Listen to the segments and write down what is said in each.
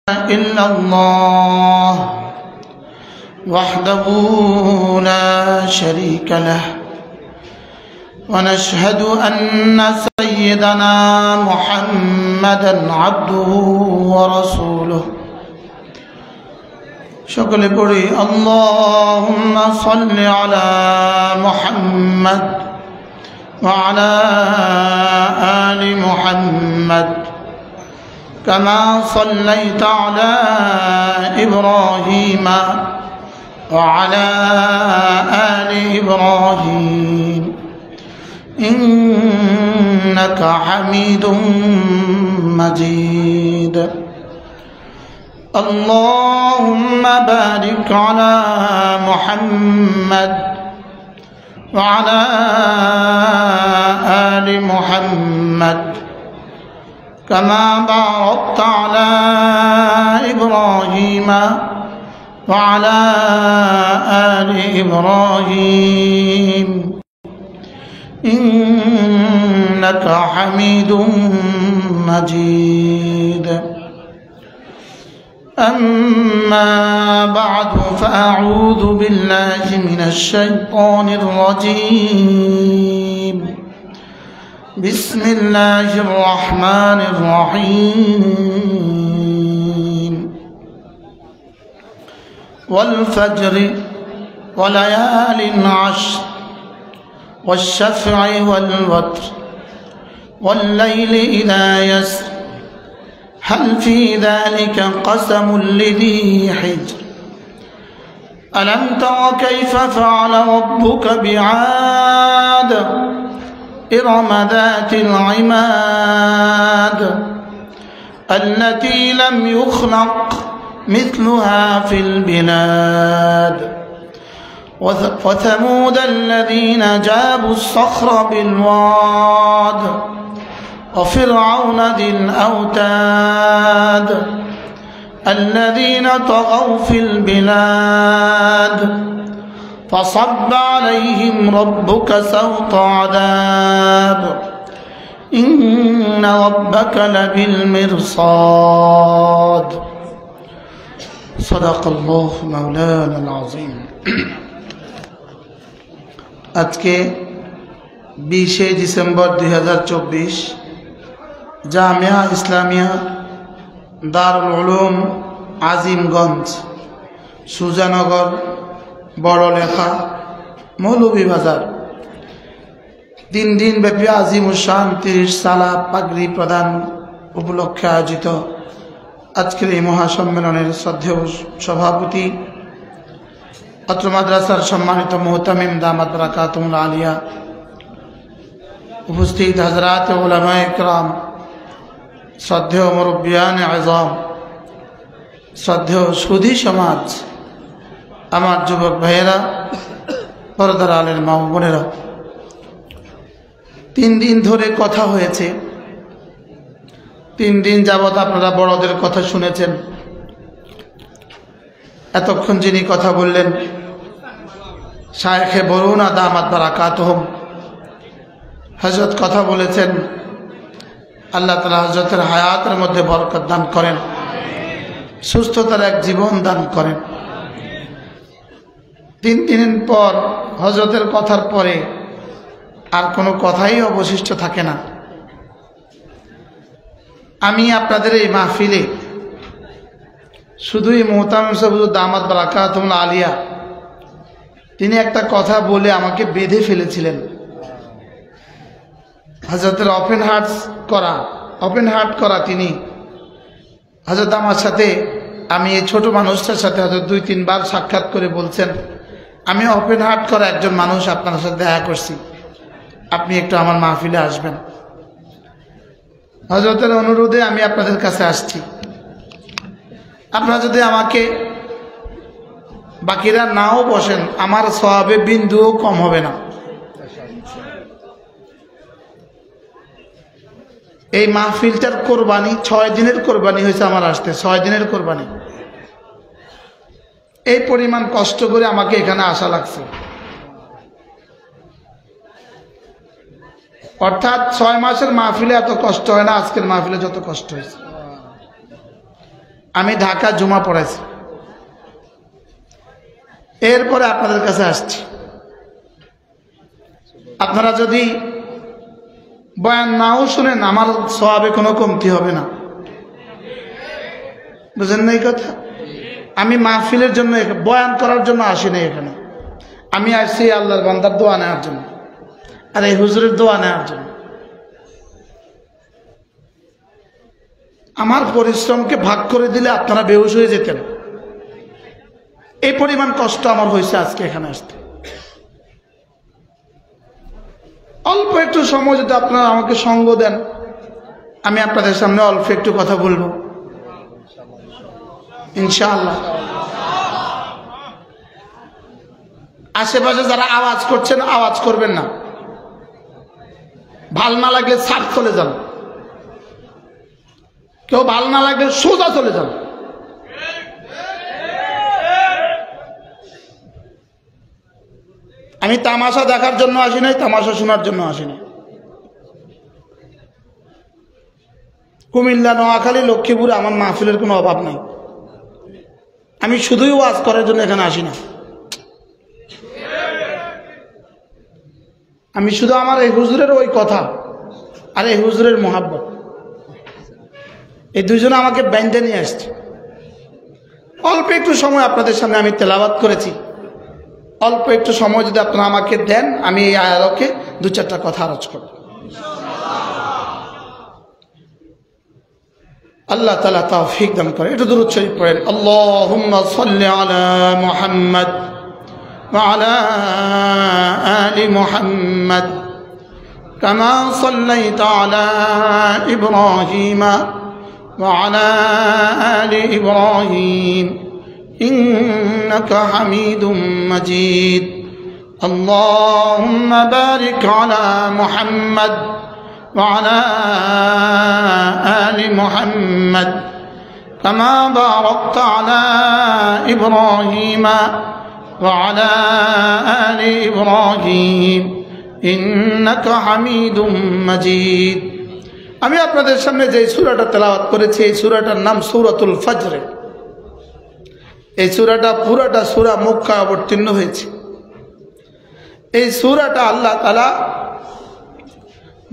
إلا الله وحده لا شريك له ونشهد أن سيدنا محمدا عبده ورسوله شكل قري اللهم صل على محمد وعلى آل محمد كما صليت على إبراهيم وعلى آل إبراهيم إنك حميد مجيد اللهم بارك على محمد وعلى آل محمد كما باركت على إبراهيم وعلى آل إبراهيم إنك حميد مجيد أما بعد فأعوذ بالله من الشيطان الرجيم بسم الله الرحمن الرحيم والفجر وليال عشر والشفع والوتر والليل إذا يسر هل في ذلك قسم لذي حجر ألم تر كيف فعل ربك بعاد إرم ذات العماد التي لم يخلق مثلها في البلاد وثمود الذين جابوا الصخر بالواد وفرعون ذي الأوتاد الذين طغوا في البلاد فصب عليهم ربك سوط عذاب إن ربك لبالمرصاد صدق الله مولانا العظيم আজকে 20 ডিসেম্বর 2024 জামিয়া ইসলামিয়া দারুল উলুম আজিমগঞ্জ সুজানগর বড়লেখা মৌলভীবাজার 3 দিন ব্যাপী আজিমুশান 30 সালা পাগড়ি প্রদান উপলক্ষে আয়োজিত আজকের এই মহাসম্মেলনের শ্রদ্ধেয় সভাপতি অত্র মাদ্রাসার সম্মানিত মুহতামিম দামাত বারাকাতুহুল আলিয়া উপস্থিত হযরত উলামায়ে কেরাম শ্রদ্ধেয় মুরব্বিয়ানে আযম শ্রদ্ধেয় সুধী সমাজ আমার যুবক ভাইয়েরা পর্দার আলের মা বোনেরা 3 দিন ধরে কথা হয়েছে 3 দিন যাবত আপনারা বড়দের কথা শুনেছেন এতক্ষণ যিনি কথা বললেন শায়েখে বরুনা দামাত বারাকাতুহুম হযরত কথা বলেছেন আল্লাহ তাআলা হযরতের হায়াতের মধ্যে বরকত দান করেন সুস্থতার এক জীবন দান করেন 3 দিন পর হযরতের কথার পরে আর কোনো কথাই অবশিষ্ট থাকে না আমি আপনাদের এই মাহফিলে শুধুই মুহতামিম সাহেব দামাত বারাকাতুহুল আলিয়া তিনি একটা কথা বলে আমাকে বেঁধে ফেলেছিলেন হযরতের ওপেন হার্ট করা তিনি হযরত আমার সাথে আমি এই ছোট মানুষটার সাথে হযরত 2-3 বার সাক্ষাৎ করে বলছেন আমি ওপেন হার্ট করা একজন মানুষ আপনার সাথে দেখা করছি আপনি একটু আমার মাহফিলে আসবেন হযরতের অনুরোধে আমি আপনাদের কাছে আসছি আপনারা যদি আমাকে বাকিরা নাও বসেন আমার সওয়াবে বিন্দুও কম হবে না এই মাহফিলটার কোরবানি 6 দিনের কোরবানি হয়েছে আমার আসতে 6 দিনের কোরবানি এই পরিমাণ কষ্ট করে আমাকে এখানে আসা লাগছে অর্থাৎ 6 মাসের মাহফিলে এত কষ্ট হয় না আজকের মাহফিলে যত কষ্ট হয়েছে আমি ঢাকা জুমা পড়াইছি, এরপরে আপনাদের কাছে আসছি। আপনারা যদি বয়ান নাও শুনেন আমার সওয়াবে কোনো কমতি হবে না, বুঝেন না এই কথা? আমি মাহফিলের জন্য, বয়ান করার জন্য আসি না এখানে। আমি আসছি আল্লাহর বান্দার দোয়া নেওয়ার জন্য, আর এই হুজুরের দোয়া নেওয়ার জন্য। আমার পরিশ্রমকে ভাগ করে দিলে আপনারা বেহুশ হয়ে যেতেন। এই পরিমাণ কষ্ট আমার হয়েছে আজকে এখানে আসতে। অল্প একটু সময় যদি আপনারা আমাকে সঙ্গ দেন, আমি আপনাদের সামনে অল্প একটু কথা বলবো ইনশাআল্লাহ। আশেপাশে যারা আওয়াজ করছেন আওয়াজ করবেন না, ভাল না লাগলে ছাড় চলে যান, কেউ ভাল না লাগলে সোজা চলে যান। আমি তামাশা দেখার জন্য আসি নাই, তামাশা শোনার জন্য আসি নাই। কুমিল্লা, নোয়াখালী, লক্ষ্মীপুরে আমার মাহফিলের কোনো অভাব নাই। আমি শুধুই ওয়াজ করার জন্য এখানে আসি না। আমি শুধু আমার এই হুজুরের ওই কথা আর এই হুজুরের মোহাব্বত, এই দুইজনে আমাকে বেঁধে নিয়ে আসছে। অল্প একটু সময় আপনাদের সামনে আমি তেলাওয়াত করেছি, অল্প একটু সময় যদি আপনারা আমাকে দেন, আমি এই আলোকে দু চারটা কথা আরজ করব। আল্লাহ তাআলা তৌফিক দান করে। একটু দুরূদ শরীফ পড়েন। আল্লাহুম্মা সাল্লি আলা মুহাম্মদ ওয়া আলা আলি মুহাম্মদ কামা সাল্লাইতা আলা ইব্রাহিম ওয়া আলা আলি ইব্রাহিম ইন্নাকা হামিদুম মাজিদ। আল্লাহুম্মা বারিক আলা মুহাম্মদ وعلى آل محمد كما باركت على إبراهيم وعلى آل إبراهيم إنك حميد مجيد। আমি আপনাদের সামনে যে সূরাটা তেলাওয়াত করেছি এই সূরাটার নাম সূরাতুল ফজর। এই সূরাটা পুরোটা সূরা মক্কা অবতীর্ণ হয়েছে। এই সূরাটা আল্লাহ তাআলা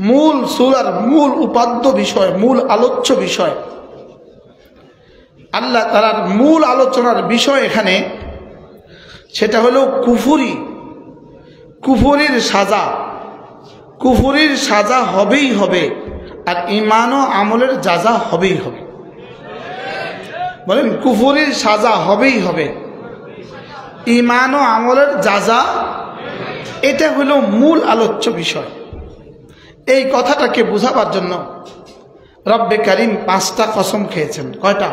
মূল সূরার মূল উপাদ্য বিষয়, মূল আলোচ্য বিষয়, আল্লাহ তাআলার মূল আলোচনার বিষয় এখানে, সেটা হলো কুফরির সাজা। কুফরির সাজা হবেই হবে, আর ঈমান ও আমলের যাজা হবেই হবে। বলেন, কুফরির সাজা হবেই হবে, ঈমান ও আমলের যাজা, এটা হলো মূল আলোচ্য বিষয়। এই কথাটাকে বোঝাবার জন্য রব্বে কারীম 5টা কসম খেয়েছেন। কয়টা?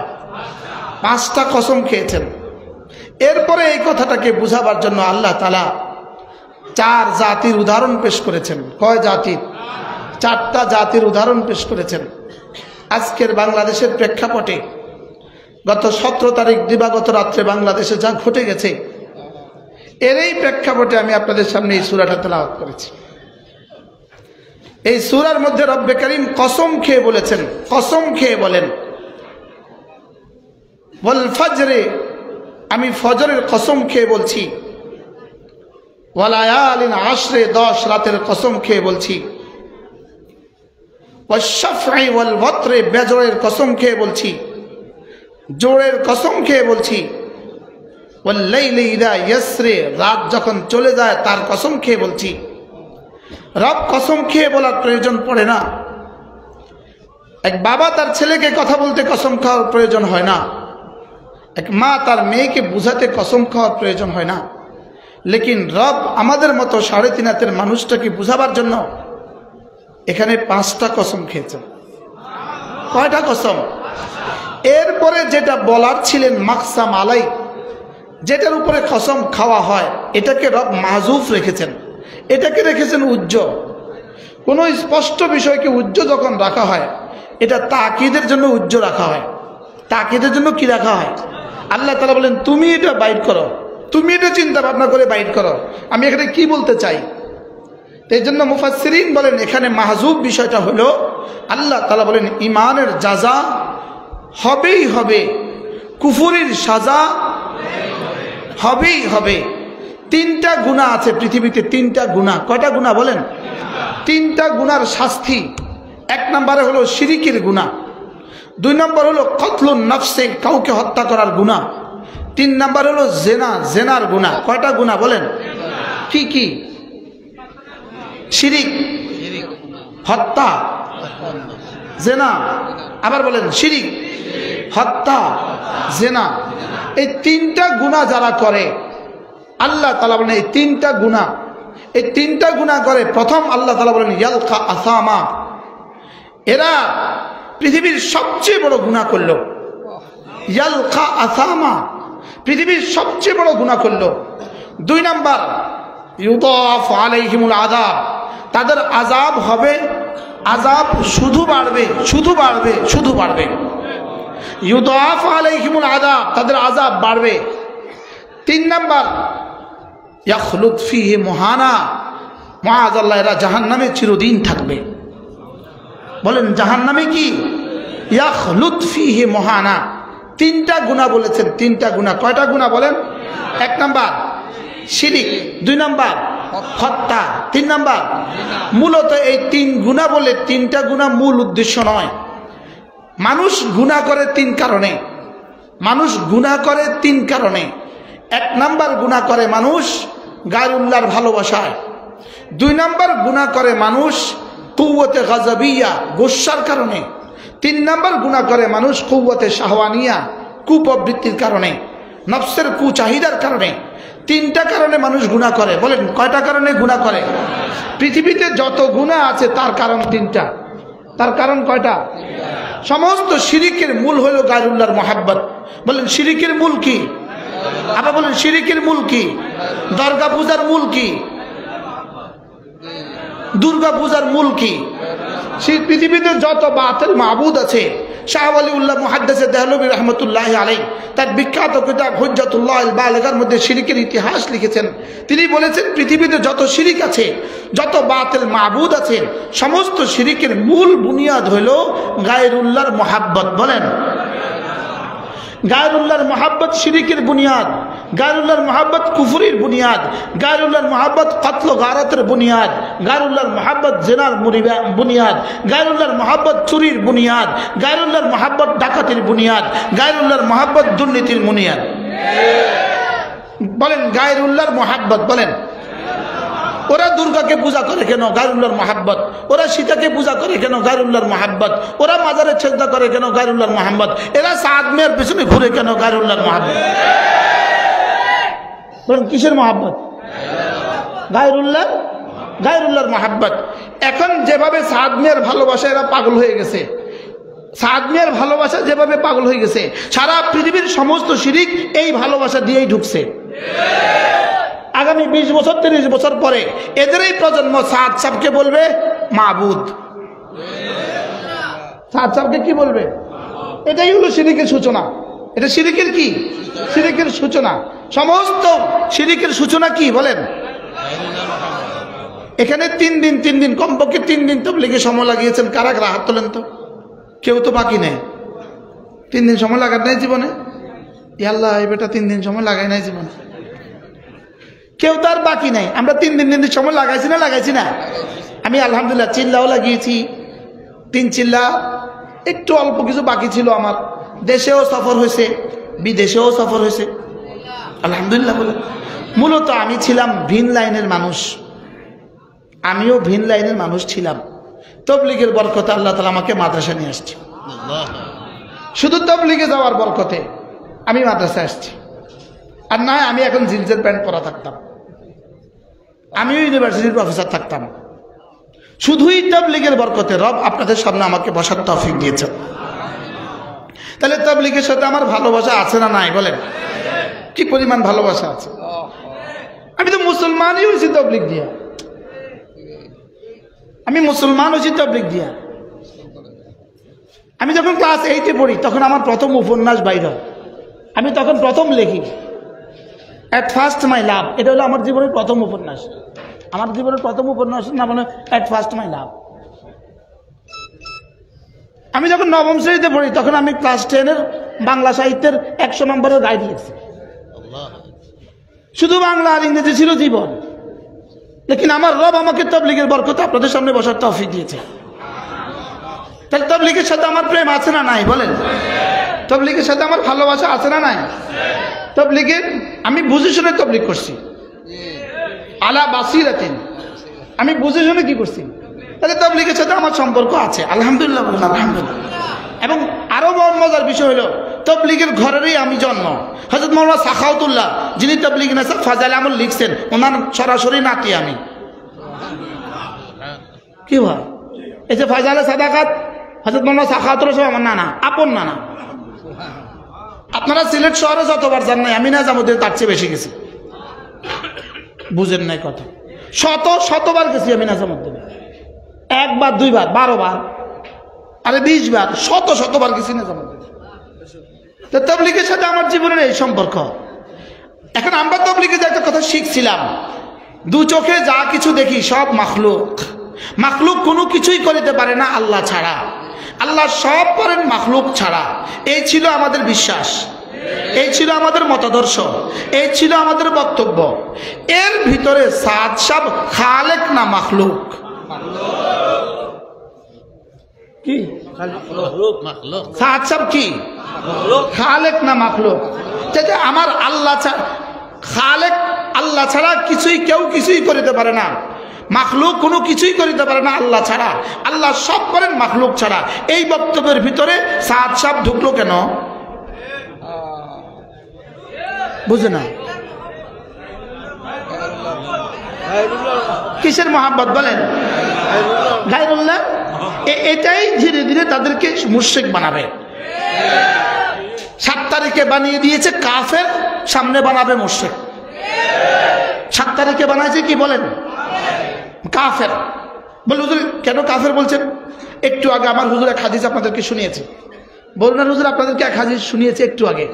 5টা কসম খেয়েছেন। এরপরে এই কথাটাকে বোঝাবার জন্য আল্লাহ তাআলা 4 জাতির উদাহরণ পেশ করেছেন। কয় জাতির? 4টা জাতির উদাহরণ পেশ করেছেন। আজকের বাংলাদেশের প্রেক্ষাপটে গত 17 তারিখ দিবাগত রাত্রে বাংলাদেশে যা ঘটে গেছে, এর এই প্রেক্ষাপটে আমি আপনাদের সামনে এই সূরাটা তেলাওয়াত করেছি। এই সূরার মধ্যে রব্বে কারীম কসম খেয়ে বলেছেন, কসম খেয়ে বলেন, ওয়াল ফজরে, আমি ফজরের কসম খেয়ে বলছি, ওয়াল লায়ালিন আশরে, 10 রাতের কসম খেয়ে বলছি, ওয়াশ শাফঈ ওয়াল ওয়াতরে, বেজরের কসম খেয়ে বলছি, জোরের কসম খেয়ে বলছি, ওয়াল লাইলি ইযা ইয়াসরি, রাত যখন চলে যায় তার কসম খেয়ে বলছি। রব কসম খেয়ে বলার প্রয়োজন পড়ে না। এক বাবা তার ছেলেকে কথা বলতে কসম খাওয়ার প্রয়োজন হয় না, এক মা তার মেয়েকে বুঝাতে কসম খাওয়ার প্রয়োজন হয় না। লেকিন রব আমাদের মতো 3.5 হাতের মানুষটাকে বুঝাবার জন্য এখানে 5টা কসম খেয়েছেন। কয়টা কসম? এরপরে যেটা বলার ছিলেন মাকসাম আলাই, যেটার উপরে কসম খাওয়া হয়, এটাকে রব মাহজুফ রেখেছেন, এটাকে রেখেছেন উজ্জ। কোন স্পষ্ট বিষয়কে উজ্জ যখন রাখা হয়, এটা তাকিদের জন্য উজ্জ রাখা হয়। তাকিদের জন্য কি রাখা হয়? আল্লাহ তাআলা বলেন, তুমি এটা বাইট করো, তুমি এটা চিন্তা ভাবনা করে বাইট করো, আমি এখানে কি বলতে চাই। এই জন্য মুফাসসিরিন বলেন, এখানে মাহজুব বিষয়টা হলো আল্লাহ তাআলা বলেন ঈমানের যাজা হবেই হবে, কুফরির সাজা হবেই হবে। তিনটা গুনাহ আছে পৃথিবীতে, তিনটা গুনাহ। কয়টা গুনাহ বলেন? তিনটা গুনার শাস্তি। এক নম্বরে হলো শিরিকের গুনাহ, দুই নম্বর হলো কতলুন নফসে, কাউকে হত্যা করার গুনাহ, তিন নম্বর হলো জেনা, জেনার গুনাহ। কয়টা গুনাহ বলেন? কি কি? শিরিক, হত্যা, জেনা, আবার বলেন শিরিক, হত্যা, জেনা। এই তিনটা গুনাহ যারা করে আল্লাহ তাআলা বলেন এই তিনটা গুনাহ, এই তিনটা গুনাহ করে প্রথম আল্লাহ তাআলা বলেন ইয়ালকা আসামা, এরা পৃথিবীর সবচেয়ে বড় গুনাহ করলো। ইয়ালকা আসামা, পৃথিবীর সবচেয়ে বড় গুনাহ করলো। দুই নাম্বার ইউদাফ আলাইহিমুল আযাব, তাদের আযাব হবে, আযাব শুধু বাড়বে, শুধু বাড়বে, শুধু বাড়বে। ইউদাফ আলাইহিমুল আযাব, তাদের আযাব বাড়বে। তিন নাম্বার ইয়াখলুদ ফীহি মুহানা, মাআযাল্লাহ, এরা জাহান্নামে চিরদিন থাকবে। বলেন জাহান্নামে কি? ইয়াখলুদ ফীহি মুহানা। তিনটা গুনাহ বলেছেন, তিনটা গুনাহ। কয়টা গুনাহ বলেন? এক নাম্বার শিরিক, দুই নাম্বার হত্যা, তিন নাম্বার। মূলত এই তিন গুনাহ বলে তিনটা গুনাহ মূল উদ্দেশ্য নয়। মানুষ গুনাহ করে তিন কারণে, মানুষ গুনাহ করে তিন কারণে। এক নাম্বার গুনাহ করে মানুষ গায়রুল্লাহর ভালোবাসায়, দুই নাম্বার গুনাহ করে মানুষ কুওয়াতে গাযাবিয়া, গোসার কারণে, তিন নাম্বার গুনাহ করে মানুষ কুওয়াতে শাহওয়ানিয়া, কুপ্রবৃত্তির কারণে, নফসের কুচাহিদার কারণে। তিনটা কারণে মানুষ গুনাহ করে। বলেন কয়টা কারণে গুনাহ করে? পৃথিবীতে যত গুনাহ আছে তার কারণ তিনটা। তার কারণ কয়টা? সমস্ত শিরিকের মূল হলো গায়রুল্লাহর মহাব্বত। বলেন শিরিকের মূল কি? আবার বলেন শিরিকের মূল কি? দুর্গা পূজার মূল কি? দুর্গা পূজার মূল কি? পৃথিবীতে যত বাতিল মাবুদ আছে, শাহ ওয়ালিউল্লাহ মুহাদ্দিস দেহলভী রাহমাতুল্লাহি আলাইহি তার বিখ্যাত কিতাব হুজ্জাতুল্লাহ আল বালিগার মধ্যে শিরিকের ইতিহাস লিখেছেন। তিনি বলেছেন পৃথিবীতে যত শিরিক আছে, যত বাতিল মাবুদ আছে, সমস্ত শিরিকের মূল বুনিয়াদ হইল গায়রুল্লাহর মুহাব্বত। বলেন গায়রুল্লাহর মুহাব্বত শিরিকের বুনিয়াদ, গায়রুল্লাহর মুহাব্বত কুফরির বুনিয়াদ, গায়রুল্লাহর মুহাব্বত কতল গারাতের বুনিয়াদ, গায়রুল্লাহর মুহাব্বত জিনার বুনিয়াদ, গায়রুল্লাহর মুহাব্বত চুরির বুনিয়াদ, গায়রুল্লাহর মুহাব্বত ডাকাতির বুনিয়াদ, গায়রুল্লাহর মুহাব্বত দুর্নীতির বুনিয়াদ। বলেন গায়রুল্লাহর মুহাব্বত। বলেন ওরা দুর্গাকে পূজা করে কেন? গায়রুল্লাহর মুহাব্বত। ওরা সীতাকে পূজা করে কেন? গায়রুল্লাহর মুহাব্বত। ওরা মাজারে সেজদা করে কেন? গায়রুল্লাহর মুহাব্বত। এরা সাদ মেয়ের পিছনে ঘুরে কেন? গায়রুল্লাহর মুহাব্বত। বলেন কিসের মুহাব্বত? গায়রুল্লাহ, গায়রুল্লাহর মুহাব্বত। এখন যেভাবে সাদ মেয়ের ভালোবাসা এরা পাগল হয়ে গেছে, সাদ মেয়ের ভালোবাসা যেভাবে পাগল হয়ে গেছে, সারা পৃথিবীর সমস্ত শিরিক এই ভালোবাসা দিয়েই ঢুকছে। আগামী 20 বছর 30 বছর পরে এদের এই প্রজন্ম সাদ সাহেবকে বলবে মাবুদ। সাদ সাহেবকে কি বলবে? এটাই হলো শিরিকের সূচনা। এটা শিরিকের কি? শিরিকের সূচনা। সমস্ত শিরিকের সূচনা কি বলেন? এখানে 3 দিন কমপক্ষে 3 দিন তাবলীগে সময় লাগিয়েছেন। কারা কারা হাত তোলেন তো? কেউ তো বাকি নেই। 3 দিন সময় লাগার নাই জীবনে? আল্লাহ এই বেটা 3 দিন সময় লাগাই নাই জীবনে। কেউ তার বাকি নাই। আমরা 3 দিন সময় লাগাইছি না? লাগাইছি না? আমি আলহামদুলিল্লাহ চিল্লাও লাগিয়েছি, 3 চিল্লা। একটু অল্প কিছু বাকি ছিল আমার। দেশেও সফর হয়েছে, বিদেশেও সফর হয়েছে, আলহামদুলিল্লাহ বলে। মূলত আমি ছিলাম ভিন লাইনের মানুষ, আমিও ভিন লাইনের মানুষ ছিলাম। তাবলীগের বরকতে আল্লাহ তাআলা আমাকে মাদ্রাসা নিয়ে আসছে। শুধু তাবলীগে যাওয়ার বরকতে আমি মাদ্রাসায় আসছি। আর না আমি এখন জিন্সের প্যান্ট পরা থাকতাম, আমিও ইউনিভার্সিটির প্রফেসর থাকতাম। শুধুই তাবলীগের বরকতে রব আপনাদের সামনে আমাকে বসার তৌফিক দিয়েছেন। তাহলে তাবলীগের সাথে আমার ভালোবাসা আছে না নাই বলেন? কি পরিমাণ ভালোবাসা আছে। আমি তো মুসলমানই হয়েছি তাবলীগ দিয়া, আমি মুসলমান হয়েছি তাবলীগ দিয়া। আমি যখন ক্লাস 8-এ পড়ি তখন আমার প্রথম উপন্যাস বাইর হয়। আমি তখন প্রথম লেখি অ্যাট ফার্স্ট মাই লাভ। এটা হলো আমার জীবনের প্রথম উপন্যাস। আমার জীবনের প্রথম উপন্যাস না মানে অ্যাট ফার্স্ট মাই লাভ। আমি যখন 9ম শ্রেণীতে পড়ি তখন আমি ক্লাস 10-এর বাংলা সাহিত্যের 100 নম্বরের গাইড লিখছে। শুধু বাংলা আর ইংরেজি ছিল জীবন। লেকিন আমার রব আমাকে তাবলীগের বরকতে আপনাদের সামনে বসার তৌফিক দিয়েছে। তাহলে তাবলীগের সাথে আমার প্রেম আছে না নাই বলেন? তাবলীগের সাথে আমার ভালোবাসা আছে না নাই? তাবলীগের আমি বুঝে শুনে তাবলীগ করছি, আলা বাসিরাতিন, আমি বুঝে শুনে কি করছি। তাহলে তাবলীগের সাথে আমার সম্পর্ক আছে, আলহামদুলিল্লাহ বলুন আলহামদুলিল্লাহ। এবং আরো বড় মজার বিষয় হলো তাবলীগের ঘরেরই আমি জন্ম। হযরত মাওলানা সাখাওয়াতুল্লাহ যিনি তাবলীগ নাসব ফাজাইল আমল লিখছেন, ওনার সরাসরি নাতি আমি। কি ভাই, এই যে ফাজাইল সাদাকাত হযরত মাওলানা সাখাওয়াতুল্লাহ সব আমার নানা, আপন নানা। আপনারা সিলেট শহরে যতবার যান নাই, আমি নিজামুদ্দিন তার চেয়ে বেশি গেছি। বুঝেন নাই কথা, শতবার গেছি আমি নিজামুদ্দিন। 1 বার 2 বার 12 বার, আরে 20 বার, শতবার গেছি নিজামুদ্দিন। তো তাবলীগের সাথে আমার জীবনের এই সম্পর্ক। এখন আমরা তাবলীগে যে একটা কথা শিখছিলাম, দু চোখে যা কিছু দেখি সব মাখলুক। মাখলুক কোনো কিছুই করিতে পারে না আল্লাহ ছাড়া। আল্লাহ সব করেন মাখলুক ছাড়া। এই ছিল আমাদের বিশ্বাস, এই ছিল আমাদের মতাদর্শ, এই ছিল আমাদের বক্তব্য। এর ভিতরে সাদ সাব খালেক না মাখলুক? কি সাদ সাব কি খালেক না মাখলুক? যে আমার আল্লাহ ছাড়া, খালেক আল্লাহ ছাড়া কিছুই, কেউ কিছুই করিতে পারে না। মাখলুক কোনো কিছুই করিতে পারে না আল্লাহ ছাড়া। আল্লাহ সব করেন মাখলুক ছাড়া। এই বক্তব্যের ভিতরে সাদ সাব ঢুকলো কেন? বুঝে না কিসের মহাব্বত বলেন? গায়রুল্লাহ। এটাই ধীরে ধীরে তাদেরকে মুশরিক বানাবে। 7 তারিখে বানিয়ে দিয়েছে কাফের, সামনে বানাবে মুশরিক। 7 তারিখে বানাইছে কি বলেন? কাফের। বলে হুজুর কেন কাফের বলছেন? একটু আগে আমার হুজুর এক হাদিস আপনাদেরকে শুনিয়েছে। বলুন না হুজুর আপনাদেরকে এক হাদিস শুনিয়েছে একটু আগে।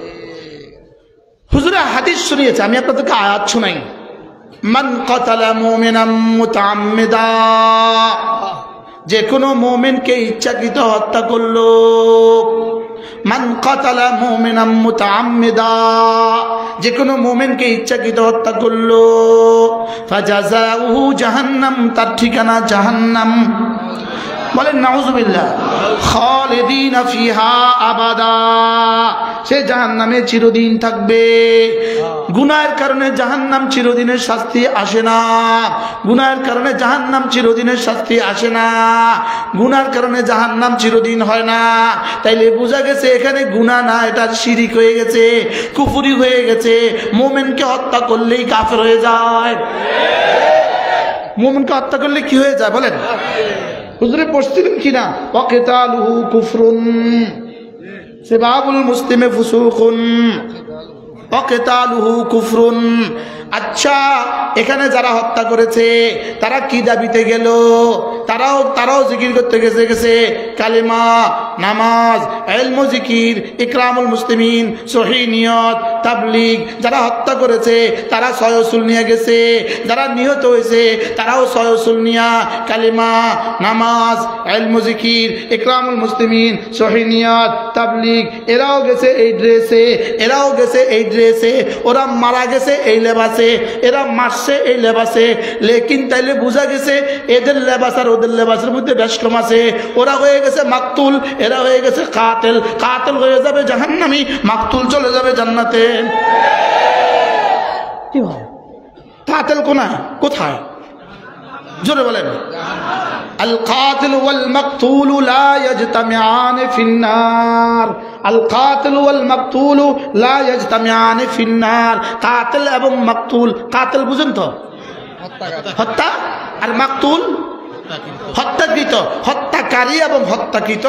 হুজুরে হাদিস শুনিয়েছে, আমি আপনাদেরকে আয়াত শুনাই। মান কাতালা মুমিনাম মুতাআম্মিদা, যে কোনো মুমিনকে ইচ্ছাকৃত হত্যা করলো। মান কাতালা মুমিনাম মুতাআম্মিদা, যে কোনো মুমিনকে ইচ্ছাকৃত হত্যা করলো। ফাজাযাউহু জাহান্নাম, তার ঠিকানা জাহান্নাম। বলেন নাউযুবিল্লাহ। খালিদিনা ফিহা আবাদা, সে জাহান্নামে চিরদিন থাকবে। গুনাহের কারণে জাহান্নাম চিরদিনের শাস্তি আসে না। গুনাহের কারণে জাহান্নাম চিরদিনের শাস্তি আসে না। গুনার কারণে জাহান্নাম চিরদিন হয় না। তাইলে বোঝা গেছে এখানে গুনাহ না, এটা শিরিক হয়ে গেছে, কুফরি হয়ে গেছে। মুমিনকে হত্যা করলেই কাফের হয়ে যায়। মুমিনকে হত্যা করলে কি হয়ে যায় বলেন? হুজুরে পড়ছিলেন কিনা? ওয়াকিতালুহু কুফরুন সিবাবুল মুসলিমে ফুসুকুন ওয়াকিতালুহু কুফরুন। আচ্ছা, এখানে যারা হত্যা করেছে তারা কি দাবিতে গেল? তারাও জিকির করতে গেছে কালিমা, নামাজ, ইলম, জিকির, ইকরামুল মুসলিমিন, সহিহ নিয়ত, তাবলীগ। যারা হত্যা করেছে তারা সয়সুল নিয়ে গেছে, যারা নিহত হয়েছে তারাও সয়সুল নিয়া কালিমা, নামাজ, ইলম, জিকির, ইকরামুল মুসলিমিন, সহিহ নিয়ত, তাবলীগ। এরাও গেছে এই ড্রেসে, এরাও গেছে এই ড্রেসে, ওরা মারা গেছে এই লেবাসে, এরা মারছে এই লেবাসে। লেকিন তাইলে বোঝা গেছে এদের লেবাস আর ওদের লেবাসের মধ্যে বেশ কম আছে। ওরা হয়ে গেছে মাকতুল, এরা হয়ে গেছে কাতেল। কাতেল হয়ে যাবে জাহান্নামী, মাকতুল চলে যাবে জান্নাতে। কি হয়? কাতেল কোথায়? জোরে বলেন। আল কাতিল ওয়াল মাকতুল লা ইয়াজতামিআন ফিন নার। আল কাতিল ওয়াল মাকতুল লা ইয়াজতামিআন ফিন নার। কাতিল এবং মাকতুল, কাতিল বুঝেন তো? হত্যা, আর মাকতুল হত্যাকৃত। হত্যাকারী এবং হত্যাকৃত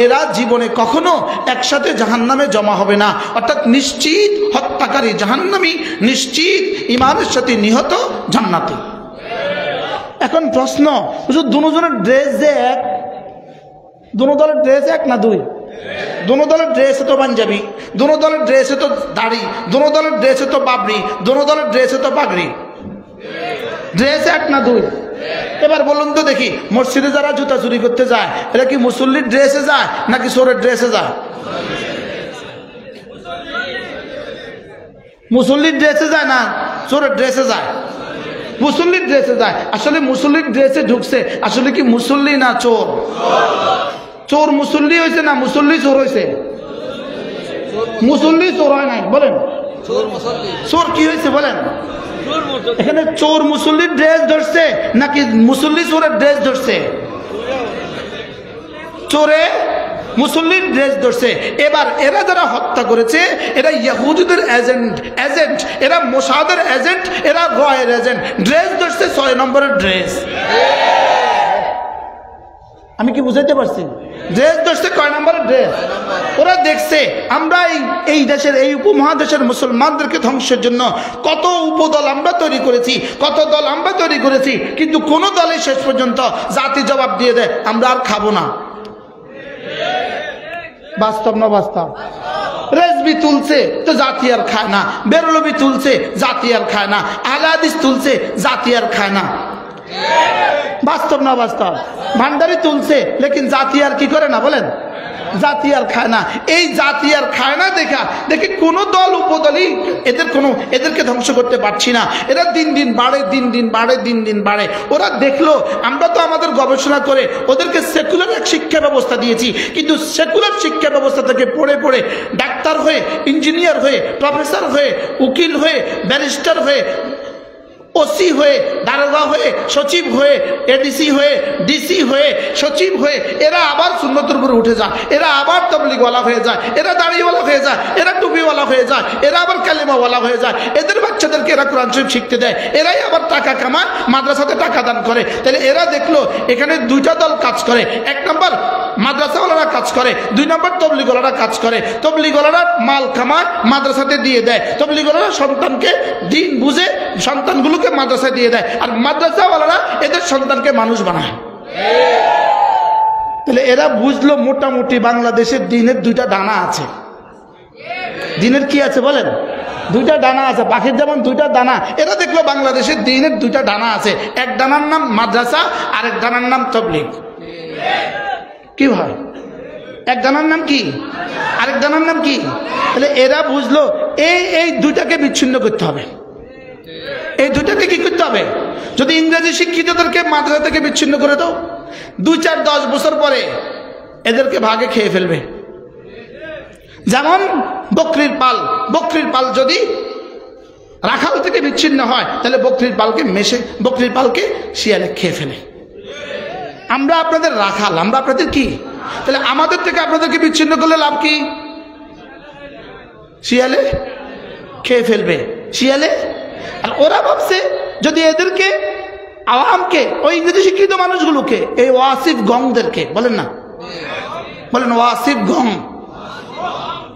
এরা জীবনে কখনো একসাথে জাহান্নামে জমা হবে না। অর্থাৎ নিশ্চিত হত্যাকারী জাহান্নামী, নিশ্চিত ইমানের সাথে নিহত জান্নাতে। এখন প্রশ্ন, হুজুর দুজনের ড্রেস যে এক, দুনো দলের ড্রেস এক না দুই? দুনো দলের ড্রেসে তো পাঞ্জাবি, দুনো দলের ড্রেসে তো দাড়ি, দুনো দলের ড্রেসে তো বাবরি, দুনো দলের ড্রেসে তো পাগড়ি। ড্রেস এক না দুই? এবার বলুন তো দেখি, মসজিদে যারা জুতা চুরি করতে যায় এরা কি মুসল্লির ড্রেসে যায় নাকি চোরের ড্রেসে যায়? মুসল্লির ড্রেসে যায় না চোরের ড্রেসে যায়? মুসল্লির ড্রেসে যায়। আসলে মুসল্লির ড্রেসে ঢুকছে, আসলে কি মুসল্লি না চোর? চোর মুসল্লি হয়েছে না মুসল্লি চোর হয়েছে? মুসল্লি চোর হয় নাই, বলেন চোর কি হয়েছে বলেন? এখানে চোর মুসল্লির ড্রেস ধরছে নাকি মুসল্লি চোরের ড্রেস ধরছে? চোরে মুসল্লির ড্রেস ধরছে। এবার এরা যারা হত্যা করেছে এরা ইহুদিদের এজেন্ট, এরা মোসাদের এজেন্ট, এরা রয়ের এজেন্ট। ড্রেস ধরছে 6 নম্বরের ড্রেস। আমি কি বুঝাইতে পারছি? ড্রেস ধরছে কয় নম্বরের ড্রেস? ওরা দেখছে আমরা এই দেশের এই উপমহাদেশের মুসলমানদেরকে ধ্বংসের জন্য কত উপদল আমরা তৈরি করেছি, কত দল আমরা তৈরি করেছি, কিন্তু কোন দলে শেষ পর্যন্ত জাতি জবাব দিয়ে দেয় আমরা আর খাবো না। বাস্তব না বাস্তব? রেজবি তুলছে তো জাতি আর খায় না, বেরলবি তুলছে জাতি আর খায় না, আহলে হাদিস তুলছে জাতি আর খায় না। বাস্তব না বাস্তব? ভান্ডারি তুলছে লেকিন জাতি আর কি করে না বলেন? জাতি আর খায় না। এই জাতি আর খায় না দেখে কোন দল উপদলই এদেরকে ধ্বংস করতে পারছি না। এরা দিন দিন বাড়ে। ওরা দেখলো আমরা তো আমাদের গবেষণা করে ওদেরকে সেকুলার এক শিক্ষা ব্যবস্থা দিয়েছি, কিন্তু সেকুলার শিক্ষা ব্যবস্থা থেকে পড়ে ডাক্তার হয়ে, ইঞ্জিনিয়ার হয়ে, প্রফেসর হয়ে, উকিল হয়ে, ব্যারিস্টার হয়ে, ওসি হয়ে, দারোগা হয়ে, সচিব হয়ে, এডিসি হয়ে, ডিসি হয়ে, সচিব হয়ে এরা আবার সুন্নতের উপরে উঠে যায়, এরা আবার তাবলীগওয়ালা হয়ে যায়, এরা দাড়িওয়ালা হয়ে যায়, এরা টুপিওয়ালা হয়ে যায়, এরা আবার কালেমাওয়ালা হয়ে যায়। এদের বাচ্চাদেরকে এরা কোরআন শরীফ শিখতে দেয়, এরাই আবার টাকা কামায়, মাদ্রাসাতে টাকা দান করে। তাহলে এরা দেখলো এখানে 2টা দল কাজ করে। 1 নম্বর মাদ্রাসাওয়ালারা কাজ করে, 2 নম্বর তাবলীগওয়ালারা কাজ করে। তাবলীগওয়ালারা মাল কামায়, মাদ্রাসাতে দিয়ে দেয়। তাবলীগওয়ালারা সন্তানকে দিন বুঝে সন্তানগুলো মাদ্রাসায় দিয়ে দেয়, আর মাদ্রাসাওয়ালারা এদের সন্তানকে মানুষ বানায়। তাহলে এরা বুঝলো মোটামুটি বাংলাদেশের দিনের 2টা ডানা আছে। দিনের কি আছে বলেন? 2টা ডানা আছে। পাখির যেমন 2টা ডানা, এরা দেখলো বাংলাদেশের দিনের 2টা ডানা আছে। এক ডানার নাম মাদ্রাসা, আর এক ডানার নাম তাবলীগ। কি ভাই? এক ডানার নাম কি, আরেক ডানার নাম কি? তাহলে এরা বুঝলো এই 2টাকে বিচ্ছিন্ন করতে হবে। এই 2টাকে কি করতে হবে? যদি ইংরেজি শিক্ষিতদেরকে মাদ্রাসা থেকে বিচ্ছিন্ন করে দাও, 2-4-10 বছর পরে এদেরকে ভাগে খেয়ে ফেলবে। যেমন বকরির পাল যদি রাখাল থেকে বিচ্ছিন্ন হয়, তাহলে বকরির পালকে শিয়ালে খেয়ে ফেলে। আমরা আপনাদের রাখাল, আমরা আপনাদের কি? তাহলে আমাদের থেকে আপনাদেরকে বিচ্ছিন্ন করলে লাভ কি? শিয়ালে খেয়ে ফেলবে, শিয়ালে। আর ওরা ভাবছে যদি এদেরকে আওয়ামকে, ওই ইংরেজি শিক্ষিত মানুষগুলোকে, এই ওয়াসিফ গংদেরকে বলেন না, বলেন ওয়াসিফ গং,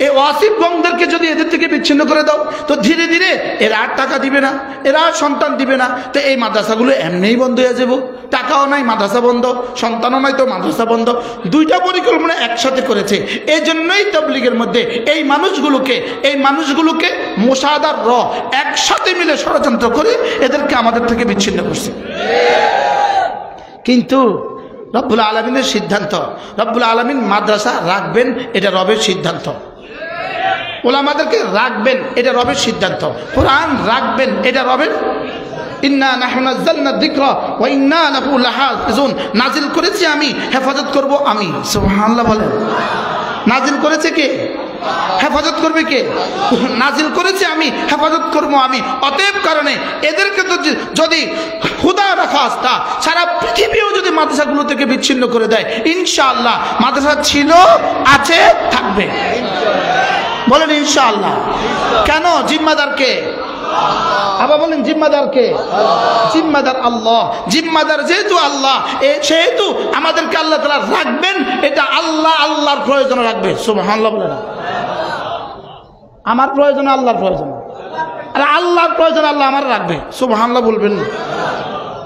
এই ওয়াসিফ গংদেরকে যদি এদের থেকে বিচ্ছিন্ন করে দাও, তো ধীরে ধীরে এরা আর টাকা দিবে না, এরা আর সন্তান দিবে না। তো এই মাদ্রাসাগুলো এমনিই বন্ধ হয়ে যাব। টাকাও নাই, মাদ্রাসা বন্ধ, সন্তানও নাই, তো মাদ্রাসা বন্ধ। 2টা পরিকল্পনা একসাথে করেছে। এই জন্যই তাবলীগের মধ্যে এই মানুষগুলোকে মোসাদ আর র একসাথে মিলে ষড়যন্ত্র করে এদেরকে আমাদের থেকে বিচ্ছিন্ন করছে। কিন্তু রব্বুল আলামিনের সিদ্ধান্ত, রব্বুল আলামিন মাদ্রাসা রাখবেন, এটা রবের সিদ্ধান্ত। ওলামাদেরকে রাখবেন, এটা রবের সিদ্ধান্ত। কোরআন রাখবেন, এটা রবের। ইন্না নাহনু নাযালনা যিকরা ওয়া ইন্না লাহু লাহাফিজুন, নাজিল করেছি আমি, হেফাজত করব আমি। সুবহানাল্লাহ বলেন। নাজিল করেছে কে? হেফাজত করবে কে? নাজিল করেছে আমি, হেফাজত করব আমি। অতএব কারণে এদেরকে তো যদি খুদা রাখাস্তা সারা পৃথিবীও যদি মাদ্রাসাগুলো থেকে বিচ্ছিন্ন করে দেয়, ইনশাআল্লাহ মাদ্রাসা ছিল, আছে, থাকবে। বলেন ইনশাআল্লাহ। কেন? জিম্মাদার কে? আবার বলেন জিম্মাদার কে? জিম্মাদার আল্লাহ। জিম্মাদার যেহেতু আল্লাহ, সেহেতু আমাদেরকে আল্লাহ তাআলা রাখবেন, এটা আল্লাহর প্রয়োজনে রাখবে। সুবহানাল্লাহ বলেন। আমার প্রয়োজনে আল্লাহর প্রয়োজন, আর আল্লাহর প্রয়োজন আল্লাহ আমার রাখবে। সুবহানাল্লাহ বলবেন না?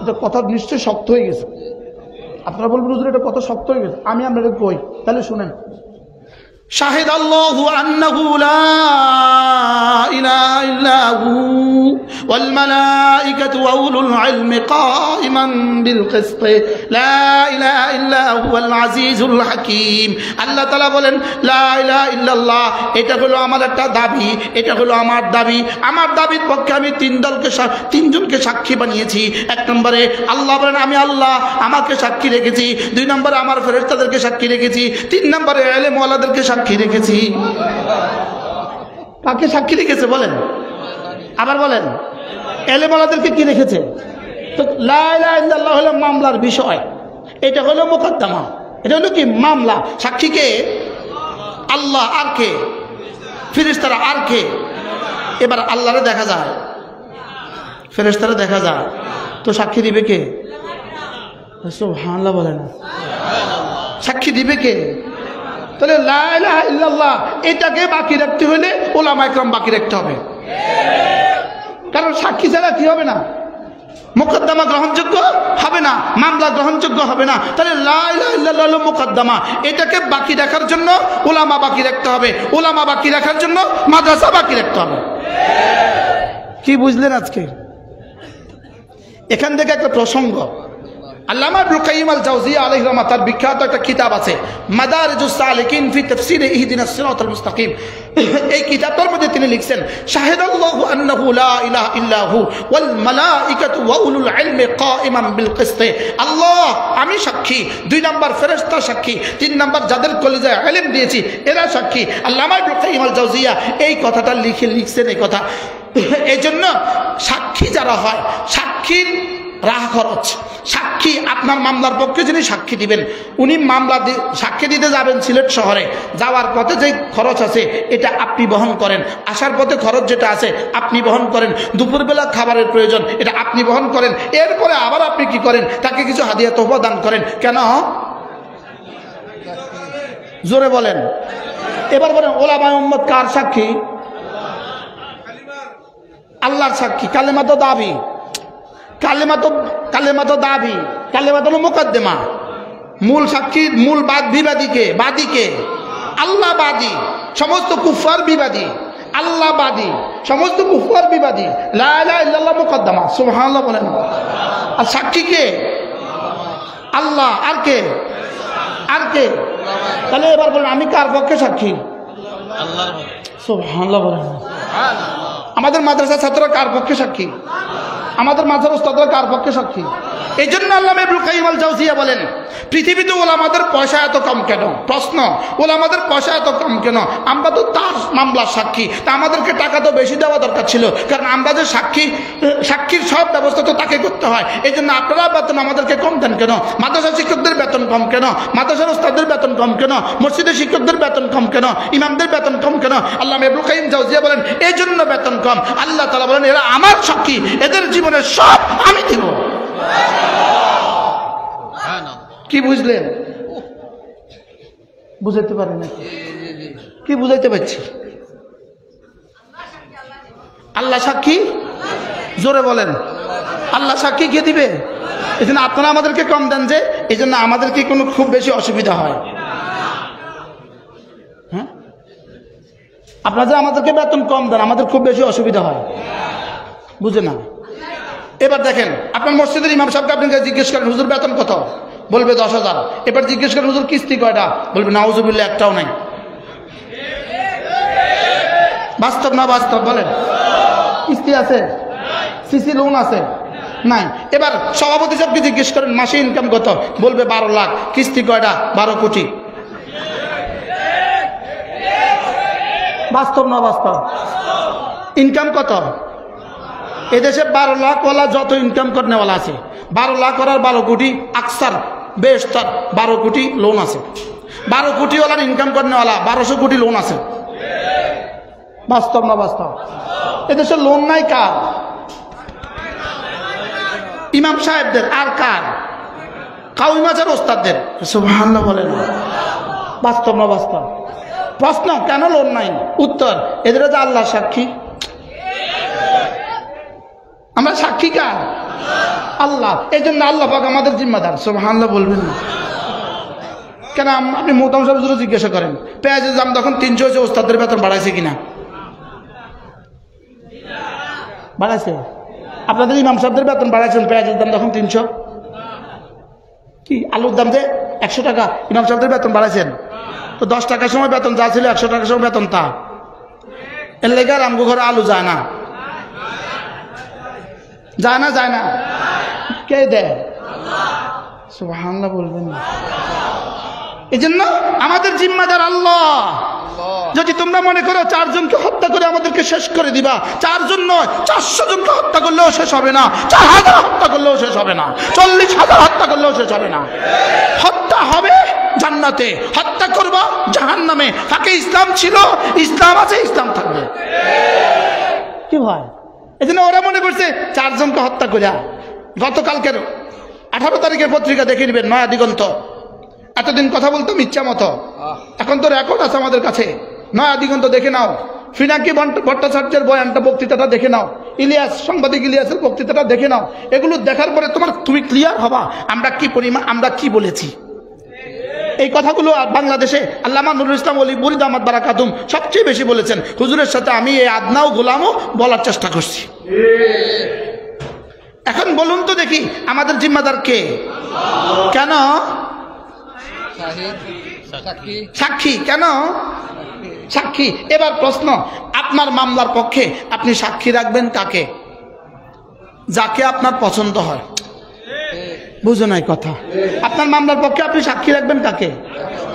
এটা কথা নিশ্চয়ই শক্ত হয়ে গেছে। আপনারা বলবেন হুজুর এটা কত শক্ত হয়ে গেছে। আমি আপনাদের কই, তাহলে শুনেন। শাহিদ আল্লাহু আন্নাহু লা ইলাহা ইল্লা হু ওয়াল মালায়েকা মালাইকাতু ওয়া উলুল ইলমি কাইমান বিল কিসত লা ইলাহা ইল্লা হুয়াল আজিজুল হাকীম। আল্লাহ তাআলা বলেন লা ইলাহা ইল্লাল্লাহ, এটা হলো আমার একটা দাবি, এটা হলো আমার দাবি। আমার দাবির পক্ষে আমি তিনজনকে সাক্ষী বানিয়েছি। এক নম্বরে আল্লাহ বলেন আমি আল্লাহ আমাকে সাক্ষী রেখেছি। দুই নম্বরে আমার ফেরেশতাদেরকে সাক্ষী রেখেছি। তিন নম্বরে ইলম ওয়ালাদেরকে সাক্ষী রেখেছি। কাকে সাক্ষী রেখেছে বলেন? আবার বলেন, ইলম ওয়ালাদেরকে কি রেখেছে? তো লা ইলাহা ইল্লাল্লাহ হলো মামলার বিষয়, এটা হলো মুকদ্দমা, এটা হলো কি মামলা। সাক্ষীকে আল্লাহ, আর কে? ফেরেশতারা, আর কে? এবার আল্লাহরে দেখা যায়, ফেরেশতারা দেখা যায়, তো সাক্ষী দিবে কে? সুবহানাল্লাহ বলেন, সাক্ষী দিবে কে? তাহলে লা ইলাহা ইল্লাল্লাহ এটাকে বাকি রাখতে হলে উলামা ইকরাম বাকি রাখতে হবে, কারণ সাক্ষী ছাড়া কি হবে না? মুকদ্দমা গ্রহণযোগ্য হবে না, মামলা গ্রহণযোগ্য হবে না। তাহলে লা ইলাহা ইল্লাল্লাহ হলো মুকদ্দমা, এটাকে বাকি রাখার জন্য উলামা বাকি রাখতে হবে, উলামা বাকি রাখার জন্য মাদ্রাসা বাকি রাখতে হবে। কি বুঝলেন আজকে? এখান থেকে একটা প্রসঙ্গ, আল্লামা ইবনুল কাইয়িম আল জাওজিয়া আলাইহিস রাহমাত, তার বিখ্যাত একটা কিতাব আছে মাদারিজুস সালিকিন ফি তাফসীর ইহদিনাস সিরাতাল মুস্তাকিম। এই কিতাবটার মধ্যে তিনি লিখছেন শাহিদাল্লাহু আন্নাহু লা ইলাহা ইল্লা হু ওয়াল মালাইকাতু ওয়া উলুল ইলমি কাইমান বিল কিসত। আল্লাহ আমি সাক্ষী, দুই নাম্বার ফেরেশতা সাক্ষী, তিন নাম্বার যাদের কলিজায় ইলম দিয়েছি এরা সাক্ষী। আল্লামা ইবনুল কাইয়িম আল জাওজিয়া এই কথাটা লিখছেন। এই কথা এই জন্য সাক্ষী যারা হয়, সাক্ষীর রাহ খরচ, সাক্ষী আপনার মামলার পক্ষে যিনি সাক্ষী দিবেন, উনি মামলা সাক্ষী দিতে যাবেন সিলেট শহরে, যাওয়ার পথে যে খরচ আছে এটা আপনি বহন করেন, আসার পথে খরচ যেটা আছে আপনি বহন করেন, দুপুরবেলা খাবারের প্রয়োজন এটা আপনি বহন করেন, এরপরে আবার আপনি কি করেন? তাকে কিছু হাদিয়া তোহফা দান করেন। কেন? জোরে বলেন। এবার বলেন ওলামায়ে উম্মত কার সাক্ষী? আল্লাহর সাক্ষী। কালেমা তো দাবি, কালেমা তো দাবি, কালেমা তো মুকদ্দমা। মূল সাক্ষী, মূল বিবাদীকে, বাদীকে আল্লাহ বাদী, সমস্ত কুফার বিবাদী আল্লাহ বাদী, সমস্ত কুফার বিবাদী। লা ইলাহা ইল্লাল্লাহ মুকদ্দমা, সুবহানাল্লাহ বলেন। আর সাক্ষী কে? আল্লাহ। আর কে? আর কে? তাহলে এবার বলেন আমি কার পক্ষে সাক্ষী? আল্লাহর। সুবহানাল্লাহ বলেন। আমাদের মাদ্রাসার ছাত্ররা কার পক্ষে সাক্ষী? আমাদের মাঝার উস্তাদরা কার পক্ষে সাক্ষী? এই জন্য আল্লামা ইবনুল কাইয়িম আল জাওজিয়া বলেন পৃথিবীতে ওলামাদের পয়সা এত কম কেন? প্রশ্ন, ওলামাদের পয়সা এত কম কেন? আমরা তো তার মামলার সাক্ষী, তা আমাদেরকে টাকা তো বেশি দেওয়া দরকার ছিল, কারণ আমরা যে সাক্ষীর সব ব্যবস্থা তো তাকে করতে হয়। এই জন্য আপনারা বেতন আমাদেরকে কম দেন কেন? মাদ্রাসা শিক্ষকদের বেতন কম কেন? মাদ্রাসার উস্তাদদের বেতন কম কেন? মসজিদের শিক্ষকদের বেতন কম কেন? ইমামদের বেতন কম কেন? আল্লামা ইবনুল কাইয়িম জাওজিয়া বলেন এই জন্য বেতন কম। আল্লাহ তাআলা বলেন এরা আমার সাক্ষী, এদের জীবনের সব আমি দিব। কি বুঝলেন? বুঝাইতে পারি না? কি বুঝাইতে পারছি? আল্লাহ সাক্ষী, জোরে বলেন। আল্লাহ সাক্ষী কে দিবে? এই জন্য আপনারা আমাদেরকে কম দেন, যে এই জন্য আমাদেরকে কোনো খুব বেশি অসুবিধা হয়। হ্যাঁ, আপনারা যে আমাদেরকে বেতন কম দেন, আমাদের খুব বেশি অসুবিধা হয়, বুঝে না? এবার দেখেন, আপনার মসজিদের ইমাম সাহেবকে আপনি জিজ্ঞেস করেন হুজুর বেতন কত? বলবে 10,000। এবার জিজ্ঞেস করেন হুজুর কিস্তি কয়টা? বলবে নাউজুবিল্লাহ একটাও নাই। বাস্তব না বাস্তব বলেন? কিস্তি আছে? সিসি লোন আছে? নাই। এবার সভাপতি সাহেবকে জিজ্ঞেস করেন মাসে ইনকাম কত? বলবে 12 লাখ। কিস্তি কয়টা? 12 কোটি। বাস্তব না বাস্তব? ইনকাম কত? এদেশে 12 লাখ ওয়ালা যত ইনকাম করনেওয়ালা আছে, 12 লাখ করার 12 কোটি আকসার বেশতার 12 কোটি লোন আছে। 12 কোটি ওয়ালার ইনকাম করনেওয়ালা 1200 কোটি লোন আছে। বাস্তব না বাস্তব? এদেশে লোন নাই কার? ইমাম সাহেবদের। আর কার? কাউমি মাছের ওস্তাদদের। সুবহানাল্লাহ বলেন। বাস্তব না বাস্তব? প্রশ্ন, কেন লোন নাই? উত্তর, এদের যে আল্লাহ সাক্ষী। আমরা সাক্ষী কার? আল্লাহ। এই জন্য আল্লাহ পাক আমাদের জিম্মাদার। সুবহানাল্লাহ বলবেন না কেন? আপনি মোহতারাম সাহেব জিজ্ঞাসা করেন পেঁয়াজের দাম তখন 300 হয়েছে, ওস্তাদের বেতন বাড়াইছে কিনা? বাড়াইছে। আপনাদের ইমাম সাহেবদের বেতন বাড়াইছেন, পেঁয়াজের দাম তখন 300, কি আলুর দাম যে 100 টাকা, ইমাম সাহেবদের বেতন বাড়াইছেন। তো 10 টাকার সময় বেতন যা ছিল 100 টাকার সময় বেতন তা। এর লেগে আর আমগো ঘরে আলু যায় না, যায় না, যায় না। কে দেয়? সুবহানাল্লাহ বলবেন না। এই জন্য আমাদের জিম্মাদার আল্লাহ। যদি তোমরা মনে করো 4 জনকে হত্যা করে আমাদেরকে শেষ করে দিবা, 4 জন নয় 400 জনকে হত্যা করলেও শেষ হবে না, 4000 হত্যা করলেও শেষ হবে না, 40,000 হত্যা করলেও শেষ হবে না। হত্যা হবে জান্নাতে, হত্যা করবা জাহান্নামে। ফাঁকে ইসলাম ছিল, ইসলাম আছে, ইসলাম থাকবে। কি ভাই? এই জন্য ওরা মনে করছে 4 জনকে হত্যা করিয়া। গতকালকের 18 তারিখের পত্রিকা দেখে নেবেন, নয়া দিগন্ত। এতদিন কথা বলতাম ইচ্ছা মতো, এখন তো রেকর্ড আছে আমাদের কাছে। নয়া দিগন্ত দেখে নাও, ফিনাকি ভট্টাচার্যের বয়ানটা, বক্তৃতাটা দেখে নাও, ইলিয়াস, সাংবাদিক ইলিয়াসের বক্তৃতাটা দেখে নাও। এগুলো দেখার পরে তুমি ক্লিয়ার হবা আমরা কি পরিমাণ, আমরা কি বলেছি। এই কথাগুলো বাংলাদেশে আল্লামা নুরুল ইসলাম ওলি মুরিদ আহমদ বারাকাতুম সবচেয়ে বেশি বলেছেন। হুজুরের সাথে আমি এই আদনাও গোলামও বলার চেষ্টা করছি। এখন বলুন তো দেখি, আমাদের জিম্মাদার কে? কেন সাক্ষী? কেন সাক্ষী? এবার প্রশ্ন, আপনার মামলার পক্ষে আপনি সাক্ষী রাখবেন কাকে? যাকে আপনার পছন্দ হয়। বুঝো নাই কথা? আপনার মামলার পক্ষে আপনি সাক্ষী রাখবেন কাকে?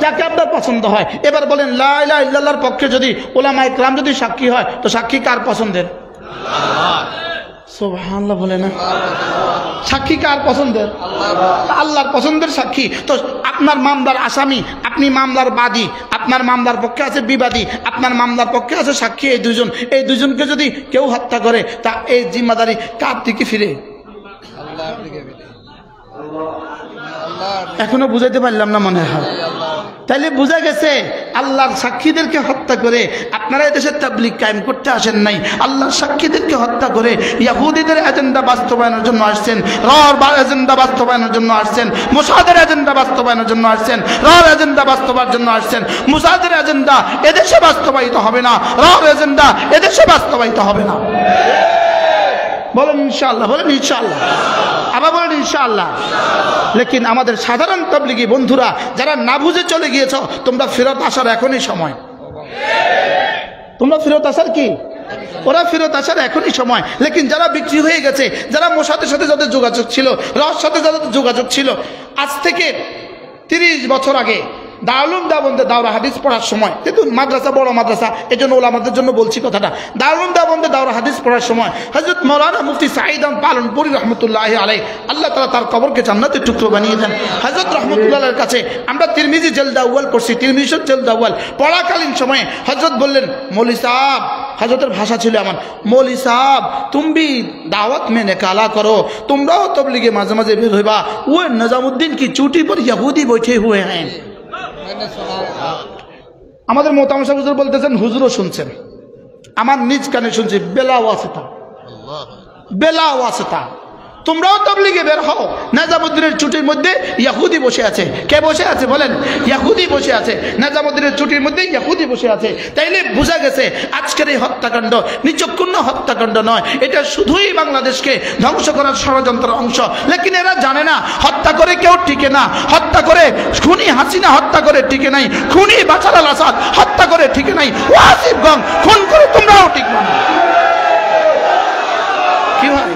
যাকে আপনার পছন্দ হয়। এবার বলেন, লা ইলাহা ইল্লাল্লাহর পক্ষে যদি উলামায়ে কেরাম যদি সাক্ষী হয়, তো সাক্ষী কার পছন্দের? সুবহানাল্লাহ বলে না? সাক্ষী কার পছন্দের? আল্লাহর পছন্দের সাক্ষী। তো আপনার মামলার আসামি, আপনি মামলার বাদী, আপনার মামলার পক্ষে আছে বিবাদী, আপনার মামলার পক্ষে আছে সাক্ষী। এই দুজনকে যদি কেউ হত্যা করে, তা এই জিম্মাদারি কার দিকে ফিরে? এখনো বুঝাইতে পারলাম না মনে হয়। তাইলে বোঝা গেছে আল্লাহর সাক্ষীদেরকে হত্যা করে আপনারা এদেশে তাবলীগ কায়েম করতে আসেন নাই, আল্লাহর সাক্ষীদেরকে হত্যা করে ইহুদিদের এজেন্ডা বাস্তবায়নের জন্য আসছেন, রর এজেন্ডা বাস্তবায়নের জন্য আসছেন, মোসাদের এজেন্ডা বাস্তবায়নের জন্য আসছেন, রর এজেন্ডা বাস্তবায়নের জন্য আসছেন। মোসাদের এজেন্ডা এদেশে বাস্তবায়িত হবে না, রর এজেন্ডা এদেশে বাস্তবায়িত হবে না। বলেন ইনশাআল্লাহ, বলেন ইনশাআল্লাহ, আবার বলেন ইনশাআল্লাহ। লেকিন আমাদের সাধারণ তাবলীগী বন্ধুরা যারা না বুঝে চলে গিয়েছ, তোমরা ফেরত আসার এখনই সময়। তোমরা ফেরত আসার কি? ওরা ফেরত আসার এখনই সময়। লেকিন যারা বিক্রি হয়ে গেছে, যারা মোসাদের সাথে যাদের যোগাযোগ ছিল, রস সাথে যাদের যোগাযোগ ছিল, আজ থেকে 30 বছর আগে দারুল দেওবন্দে দাওরা হাদিস পড়ার সময়, কিন্তু মাদ্রাসা বড় মাদ্রাসা, এই জন্য ওলামাদের জন্য বলছি কথাটা। দারুল দেওবন্দে দাওরা হাদিস পড়ার সময় হযরত মাওলানা মুফতি সাঈদ আহমদ পালনপুরি রহমতুল্লাহ আলাইহি, আল্লাহ তাআলা তার কবরকে জান্নাতের টুকরো বানিয়ে দেন। হযরত রহমতুল্লাহর কাছে আমরা তিরমিজি জলদ আউয়াল পড়ছি, তিরমিজি জলদ আউয়াল পড়াকালীন সময়ে হযরত বললেন, মৌলী সাহেব, হযরতের ভাষা ছিল এমন, মৌলী সাহেব তুম ভি দাওয়াত মে নিকালা করো, তোমরাও তবলিগে মাঝে মাঝে বের হইবা, ও নিজামুদ্দিন কি চুটি পর ইহুদি বৈঠে হুয়ে হ্যাঁ। আমাদের মোতামশা হুজুর বলতেছেন, হুজুরও শুনছেন, আমার নিজ কানে শুনছি, বেলা ওয়াসিতা, বেলা ওয়াসিতা। তোমরাও তাবলীগে বের হও, নিজামুদ্দিনের ছুটির মধ্যে ইহুদি বসে আছে। কে বসে আছে বলেন? ইহুদি বসে আছে। নিজামুদ্দিনের ছুটির মধ্যে ইহুদি বসে আছে। তাইলে বোঝা গেছে আজকের এই হত্যাকাণ্ড নিচক্ষুণ্ণ হত্যাকাণ্ড নয়, এটা শুধুই বাংলাদেশকে ধ্বংস করার ষড়যন্ত্রের অংশ। লেকিন এরা জানে না, হত্যা করে কেউ টিকে না। হত্যা করে খুনি হাসিনা হত্যা করে টিকে নাই, খুনি বাশার আল আসাদ হত্যা করে টিকে নাই, ওয়াসিফগঞ্জ খুন করে তোমরাও টিকবে না। কি হয়?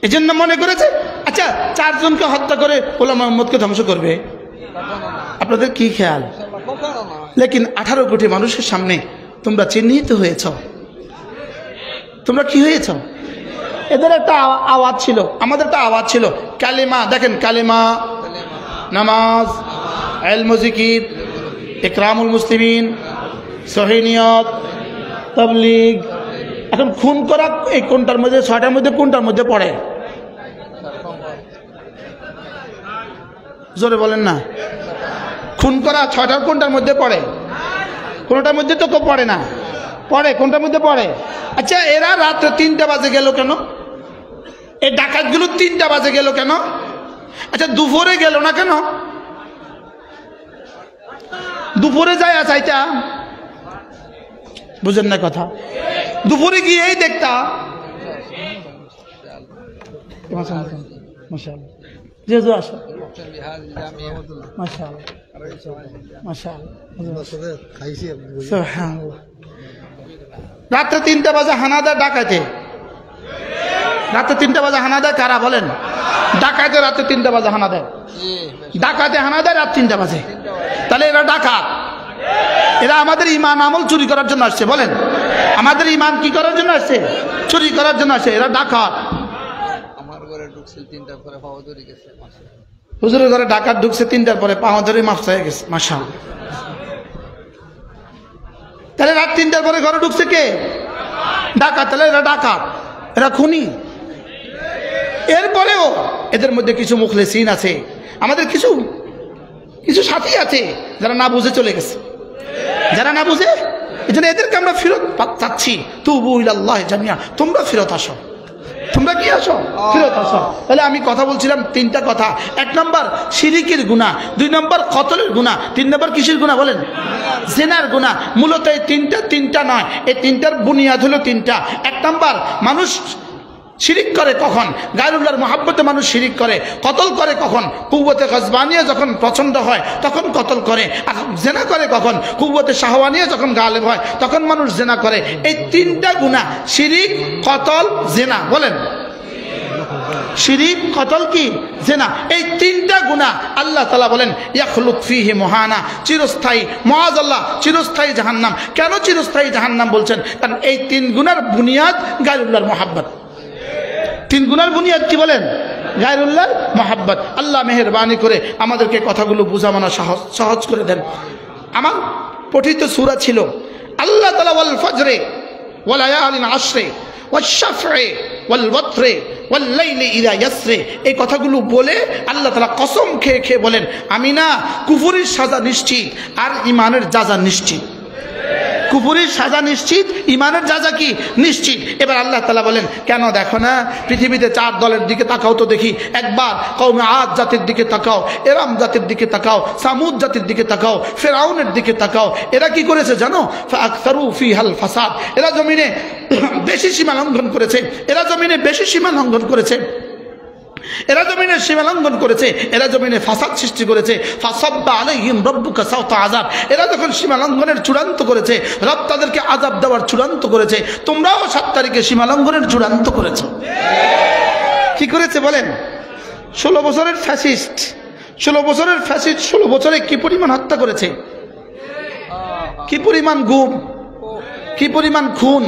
এজন্য মনে করেছে আচ্ছা 4 জনকে হত্যা করে ওলামা মুহাম্মদকে ধ্বংস করবে। আপনাদের কি খেয়াল? লেকিন 18 কোটি মানুষের সামনে তোমরা চিহ্নিত হয়েছ। তোমরা কি হয়েছ? এদের একটা আওয়াজ ছিল, আমাদের একটা আওয়াজ ছিল, কালিমা। দেখেন, কালিমা, নামাজ, ইলম ও জিকির, ইকরামুল মুসলিমিন, সহিহ নিয়ত, তাবলীগ। এখন খুন করা এই কোনটার মধ্যে, 6টার মধ্যে কোনটার মধ্যে পড়ে? জোরে বলেন না। খুন করা 6টার কোনটার মধ্যে পড়ে? কোনটার মধ্যে তো পড়ে না। পড়ে কোনটার মধ্যে পড়ে? আচ্ছা, এরা রাত্রে 3টা বাজে গেল কেন? এই ডাকাতগুলো 3টা বাজে গেল কেন? আচ্ছা দুপুরে গেল না কেন? দুপুরে যায় চাইতা, বুঝেন না কথা? দুপুরে গিয়েই দেখতা যেহেতু আসো রাত্রে 3টা বাজে হানাদা ডাকাইতে, রাত্রে 3টা বাজে হানা দেয় কারা বলেন? ডাকাইতে রাত্রে 3টা বাজে হানা দেয়, ডাকাতে হানা দেয় রাত 3টা বাজে। তাহলে এরা ডাকাত, এরা আমাদের ইমান আমল চুরি করার জন্য আসছে। বলেন আমাদের ইমান কি করার জন্য আসছে? চুরি করার জন্য আসছে। এরা ডাকাত। আমার ঘরে ঢুকছিল 3টার পরে পাওয়া ধরে গেছে, হুজুরের ঘরে ডাকাত ঢুকছে 3টার পরে পাওয়া ধরে মাফ হয়ে গেছে। মাশাআল্লাহ। তাহলে রাত 3টার পরে ঘরে ঢুকছে কে? ডাকাত। তাহলে এরা ডাকাত, এরা খুনি। এরপরেও এদের মধ্যে কিছু মুখলেসিন আছে, আমাদের কিছু কিছু সাথী আছে যারা না বুঝে চলে গেছে, যারা না বুঝে। এই জন্য এদেরকে আমরা ফেরত চাচ্ছি। তুবু ইলাল্লাহ জামিয়া, তোমরা ফেরত আসো। তোমরা কি আসো? ফেরত আসো। তাহলে আমি কথা বলছিলাম 3টা কথা। 1 নম্বর শিরিকের গুনাহ, 2 নম্বর কতলের গুনাহ, 3 নম্বর কিসের গুনাহ বলেন? জিনার গুনাহ। মূলত এই 3টা নয়, এই 3টার বুনিয়াদ হলো 3টা। 1 নম্বর মানুষ শিরিক করে কখন? গায়রুল্লাহর মহাব্বতে মানুষ শিরিক করে। কতল করে কখন? কুওয়াতে গজবানিয়া যখন প্রচন্ড হয় তখন কতল করে। আর জেনা করে কখন? কুওয়াতে শাহওয়ানিয়া যখন গালেব হয় তখন মানুষ জেনা করে। এই 3টা গুনাহ, শিরিক, কতল, জেনা। বলেন শিরিক, কতল কি জেনা, এই 3টা গুনাহ আল্লাহ তাআলা বলেন ইয়াখলুদ ফীহি মুহানা, চিরস্থায়ী। মাআযাল্লাহ, চিরস্থায়ী জাহান্নাম। কেন চিরস্থায়ী জাহান্নাম বলছেন? কারণ এই 3 গুনার বুনিয়াদ গায়রুল্লাহর মহাব্বত। 3 গুনার বুনিয়াদ কি বলেন? গায়রুল্লাহর মহাব্বত। আল্লাহ মেহেরবানি করে আমাদেরকে কথাগুলো বুঝানো সহজ করে দেন। আমার পঠিত সূরা ছিল আল্লাহ তাআলা ওয়াল ফজরে ওয়াল লায়ালিন আশরে ওয়াশ শাফঈ ওয়াল ওয়াতরে ওয়াল লাইলি ইযা ইয়াসরি। এই কথাগুলো বলে আল্লাহ তাআলা কসম খেয়ে খেয়ে বলেন আমি না কুফরির সাজা নিশ্চিত আর ঈমানের যাজা নিশ্চিত। কুফরির সাজা নিশ্চিত, ঈমানের যাজা কি নিশ্চিত। এবার আল্লাহ তাআলা বলেন কেন দেখো না পৃথিবীতে 4 দলের দিকে তাকাও তো দেখি। একবার কওমে আদ জাতির দিকে তাকাও, এরাম জাতির দিকে তাকাও, সামুদ জাতির দিকে তাকাও, ফেরাউনের দিকে তাকাও। এরা কি করেছে জানো? ফাআকসারু ফিহাল ফাসাদ। এরা জমিনে বেশি সীমা লঙ্ঘন করেছে, এরা জমিনে বেশি সীমা লঙ্ঘন করেছে, এরা জমিনের সীমা লঙ্ঘন করেছে, এরা জমিনে ফাসাদ সৃষ্টি করেছে। ফাসাব্বা আলাইহিম রাব্বুকা সাওতা আযাব। এরা যখন সীমা লঙ্ঘনের চূড়ান্ত করেছে, রব তাদেরকে আযাব দেওয়ার চূড়ান্ত করেছে। তোমরাও 7 তারিখে সীমা লঙ্ঘনের চূড়ান্ত করেছো। কি করেছে বলেন? 16 বছরের ফ্যাসিস্ট, 16 বছরের ফ্যাসিস্ট 16 বছরে কি পরিমাণ হত্যা করেছে, কি পরিমাণ গুম, কি পরিমাণ খুন।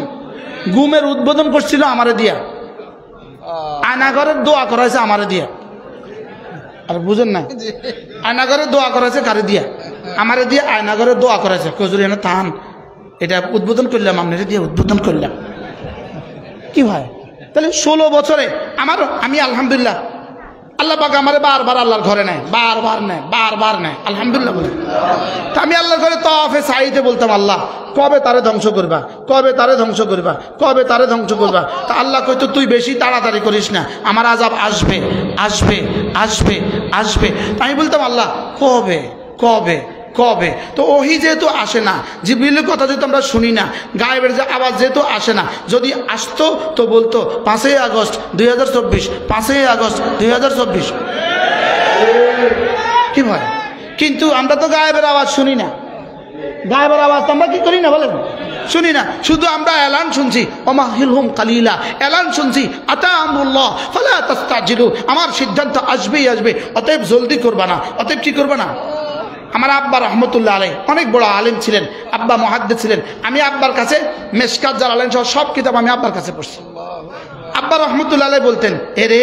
গুমের উদ্বোধন করছিল আমারে দিয়া, আয়নাঘরের দোয়া করাইছে আমারে দিয়া। আর বুঝেন না, আয়নাঘরের দোয়া করাইছে কারে দিয়া? আমারে দিয়ে আয়নাঘরের দোয়া করাইছে। হুজুর এনে তাহান এটা উদ্বোধন করলাম, আপনারে দিয়ে উদ্বোধন করলাম। কি হয়? তাহলে 16 বছরে আমি আলহামদুলিল্লাহ, আল্লাহ পাক আমারে বারবার আল্লাহর ঘরে নেয়, বারবার নেয়, বারবার নেয়, আলহামদুলিল্লাহ বলে। তা আমি আল্লাহর ঘরে তওয়াফে সাইতে বলতাম আল্লাহ কবে তারে ধ্বংস করবা, কবে তারে ধ্বংস করবা, কবে তারে ধ্বংস করবা। তা আল্লাহ কইতো তুই বেশি তাড়াতাড়ি করিস না, আমার আযাব আসবে আসবে আসবে আসবে। আমি বলতাম আল্লাহ কবে কবে কবে। তো ওহি যেহেতু আসে না, জিবরিলের কথা যেহেতু আমরা শুনি না, গায়েবের যে আওয়াজ যেহেতু আসে না, যদি আসতো তো বলতো 5ই আগস্ট 2024, 5ই আগস্ট 2024। কি ভাই? কিন্তু আমরা তো গায়েবের আওয়াজ শুনি না, গায়েবের আওয়াজ আমরা কি করি না বলেন? শুনি না। শুধু আমরা এলান শুনছি ওমাহিলহুম কালিলা, এলান শুনছি আতা আমরুল্লাহ ফালা তাস্তাজিলু, আমার সিদ্ধান্ত আসবেই আসবে, অতএব জলদি করবা না, অতএব কি করবা না। আমার আব্বা রহমতুল্লাহ আলাইহি অনেক বড় আলেম ছিলেন, আব্বা মুহাদ্দিস ছিলেন। আমি আব্বার কাছে মেশকাত জালালাইন সহ সব কিতাব আমি আব্বার কাছে পড়ছি। আব্বা রহমতুল্লাহ আলাইহি বলতেন এরে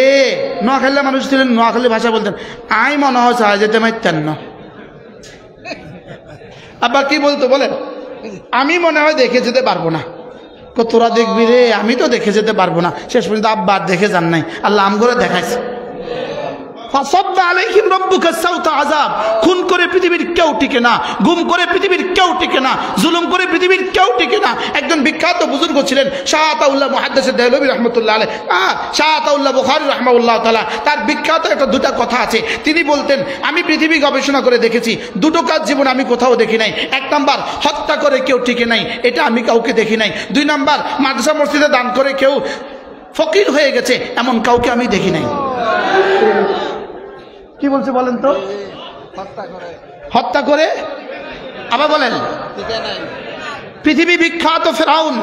নোয়াখালী মানুষ ছিলেন, নোয়াখালী ভাষা বলতেন, আই মনে হয় চাই যেতে মাইতেন না। আব্বা কি বলতো বলেন? আমি মনে হয় দেখে যেতে পারবো না। তোরা দেখবি রে, আমি তো দেখে যেতে পারবো না। শেষ পর্যন্ত আব্বা দেখে যান নাই, আল্লাহ আম করে দেখাইছে। ফাসাব্বা আলাইহিম রাব্বুকা সাউতা আযাব। খুন করে পৃথিবীর কেউ টিকে না, গুম করে পৃথিবীর কেউ টিকে না, জুলুম করে পৃথিবীর কেউ টিকে না। একজন বিখ্যাত বুজুর্গ ছিলেন শাহ আতাউল্লাহ মুহাদ্দিস দেহলভী রাহমাতুল্লাহ আলাইহি, শাহ আতাউল্লাহ বুখারী রাহমাহুল্লাহ তাআলা। তার বিখ্যাত একটা দুটা কথা আছে। তিনি বলতেন, আমি পৃথিবী গবেষণা করে দেখেছি, দুটো কাজ জীবন আমি কোথাও দেখি নাই। এক নাম্বার, হত্যা করে কেউ টিকে নাই, এটা আমি কাউকে দেখি নাই। দুই নাম্বার, মাদ্রাসা মসজিদে দান করে কেউ ফকির হয়ে গেছে, এমন কাউকে আমি দেখি নাই। কি বলছে বলেন তো? হত্যা করে আবার বলেন পৃথিবী বিখ্যাত ফেরাউন,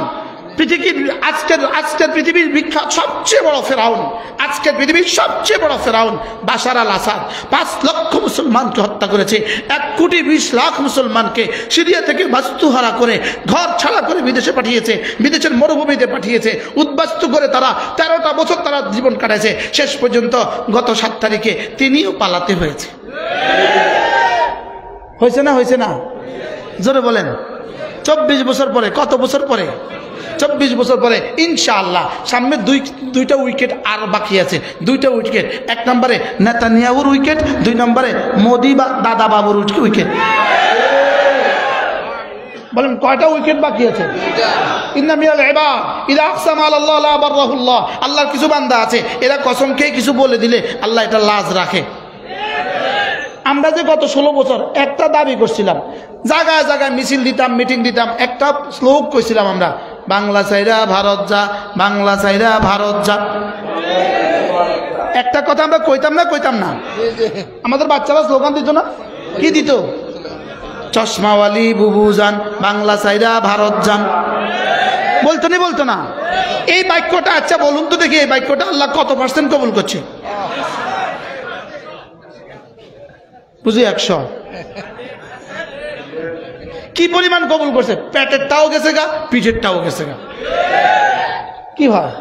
আজকের পৃথিবীর বিখ্যাত সবচেয়ে বড় ফেরাউন, আজকের পৃথিবীর সবচেয়ে বড় ফেরাউন বাশার আল আসাদ 5 লক্ষ মুসলমানকে হত্যা করেছে। 1,20,00,000 মুসলমানকে সিরিয়া থেকে বাস্তুহারা করে ঘর ছাড়া করে বিদেশে পাঠিয়েছে, বিদেশের মরুভূমিতে পাঠিয়েছে, উদ্বাস্তু করে তারা 13টা বছর তারা জীবন কাটাইছে। শেষ পর্যন্ত গত 7 তারিখে তিনিও পালাতে হয়েছে। হয়েছে না? হয়েছে না? জোরে বলেন। 24 বছর পরে, কত বছর পরে? 24 বছর পরে ইনশাআল্লাহ সামনে দুইটা উইকেট আর বাকি আছে। 2টা উইকেট, 1 নম্বরে নেতানিয়াহুর উইকেট, 2 নম্বরে মোদি বা দাদা বাবুর উইকেট। বলেন কয়টা উইকেট বাকি আছে? ইন্না মিনাল ইবাদ ইযা আকসামা আলাল্লাহ লা বাররাহুল্লাহ। আল্লাহর কিছু বান্দা আছে, এরা কসম খেয়ে কিছু বলে দিলে আল্লাহ এটা লাজ রাখে। আমরা যে গত 16 বছর একটা দাবি করছিলাম, জায়গায় জায়গায় মিছিল দিতাম, মিটিং দিতাম, একটা শ্লোক কইছিলাম আমরা, বাংলা চাইরা ভারত যা, বাংলা চাইরা ভারত যা। একটা কথা আমরা কইতাম না? আমাদের বাচ্চারা স্লোগান দিত না? কি দিত? চশমাওয়ালি বুবু যান, বাংলা চাইরা ভারত যান। বলতো না? এই বাক্যটা, আচ্ছা বলুন তো দেখি, এই বাক্যটা আল্লাহ কত % কবুল করছে? বুঝি 100। কি পরিমাণ কবুল করছে? পেটেরটাও গেছে গা, পিঠেরটাও গেছে গা। কি হয়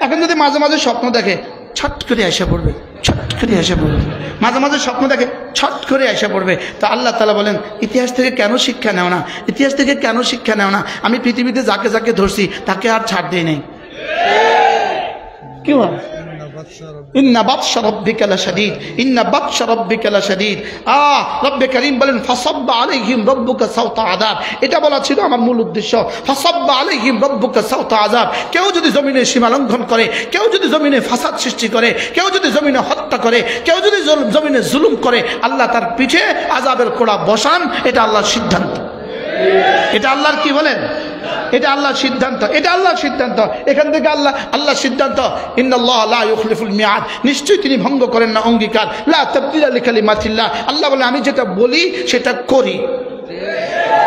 এখন যদি মাঝে মাঝে স্বপ্ন দেখে, ছট করে এসে পড়বে, ছট করে এসে পড়বে, মাঝে মাঝে স্বপ্ন দেখে ছট করে এসে পড়বে। তো আল্লাহ তাআলা বলেন, ইতিহাস থেকে কেন শিক্ষা নেও না? ইতিহাস থেকে কেন শিক্ষা নেও না? আমি পৃথিবীতে যাকে যাকে ধরছি তাকে আর ছাড় দেই নাই। কি হয়? ইন্না বাতশা রাব্বিকা লাশাদীদ, ইন্না বাতশা রাব্বিকা লাশাদীদ। রব্বে কারীম বলেন, ফাসাব্বা আলাইহিম রাব্বুকা সাওতা আযাব। এটা বলা ছিল আমার মূল উদ্দেশ্য। ফাসাব্বা আলাইহিম রাব্বুকা সাওতা আযাব। কেউ যদি জমিনে সীমা লঙ্ঘন করে, কেউ যদি জমিনে ফাসাদ সৃষ্টি করে, কেউ যদি জমিনে হত্যা করে, কেউ যদি জমিনে জুলুম করে, আল্লাহ তার পিঠে আযাবের কোড়া বসান। এটা আল্লাহর সিদ্ধান্ত। এটা আল্লাহর কি বলেন? এটা আল্লাহর সিদ্ধান্ত, এটা আল্লাহর সিদ্ধান্ত। এখান থেকে আল্লাহর সিদ্ধান্ত, ইন্নাল্লাহ লা ইউখলিফুল মিয়াদ। নিশ্চয়ই তিনি ভঙ্গ করেন না অঙ্গীকার। লা তাবদীলা লিকালিমাতিল্লাহ। আল্লাহ বলে, আমি যেটা বলি সেটা করি,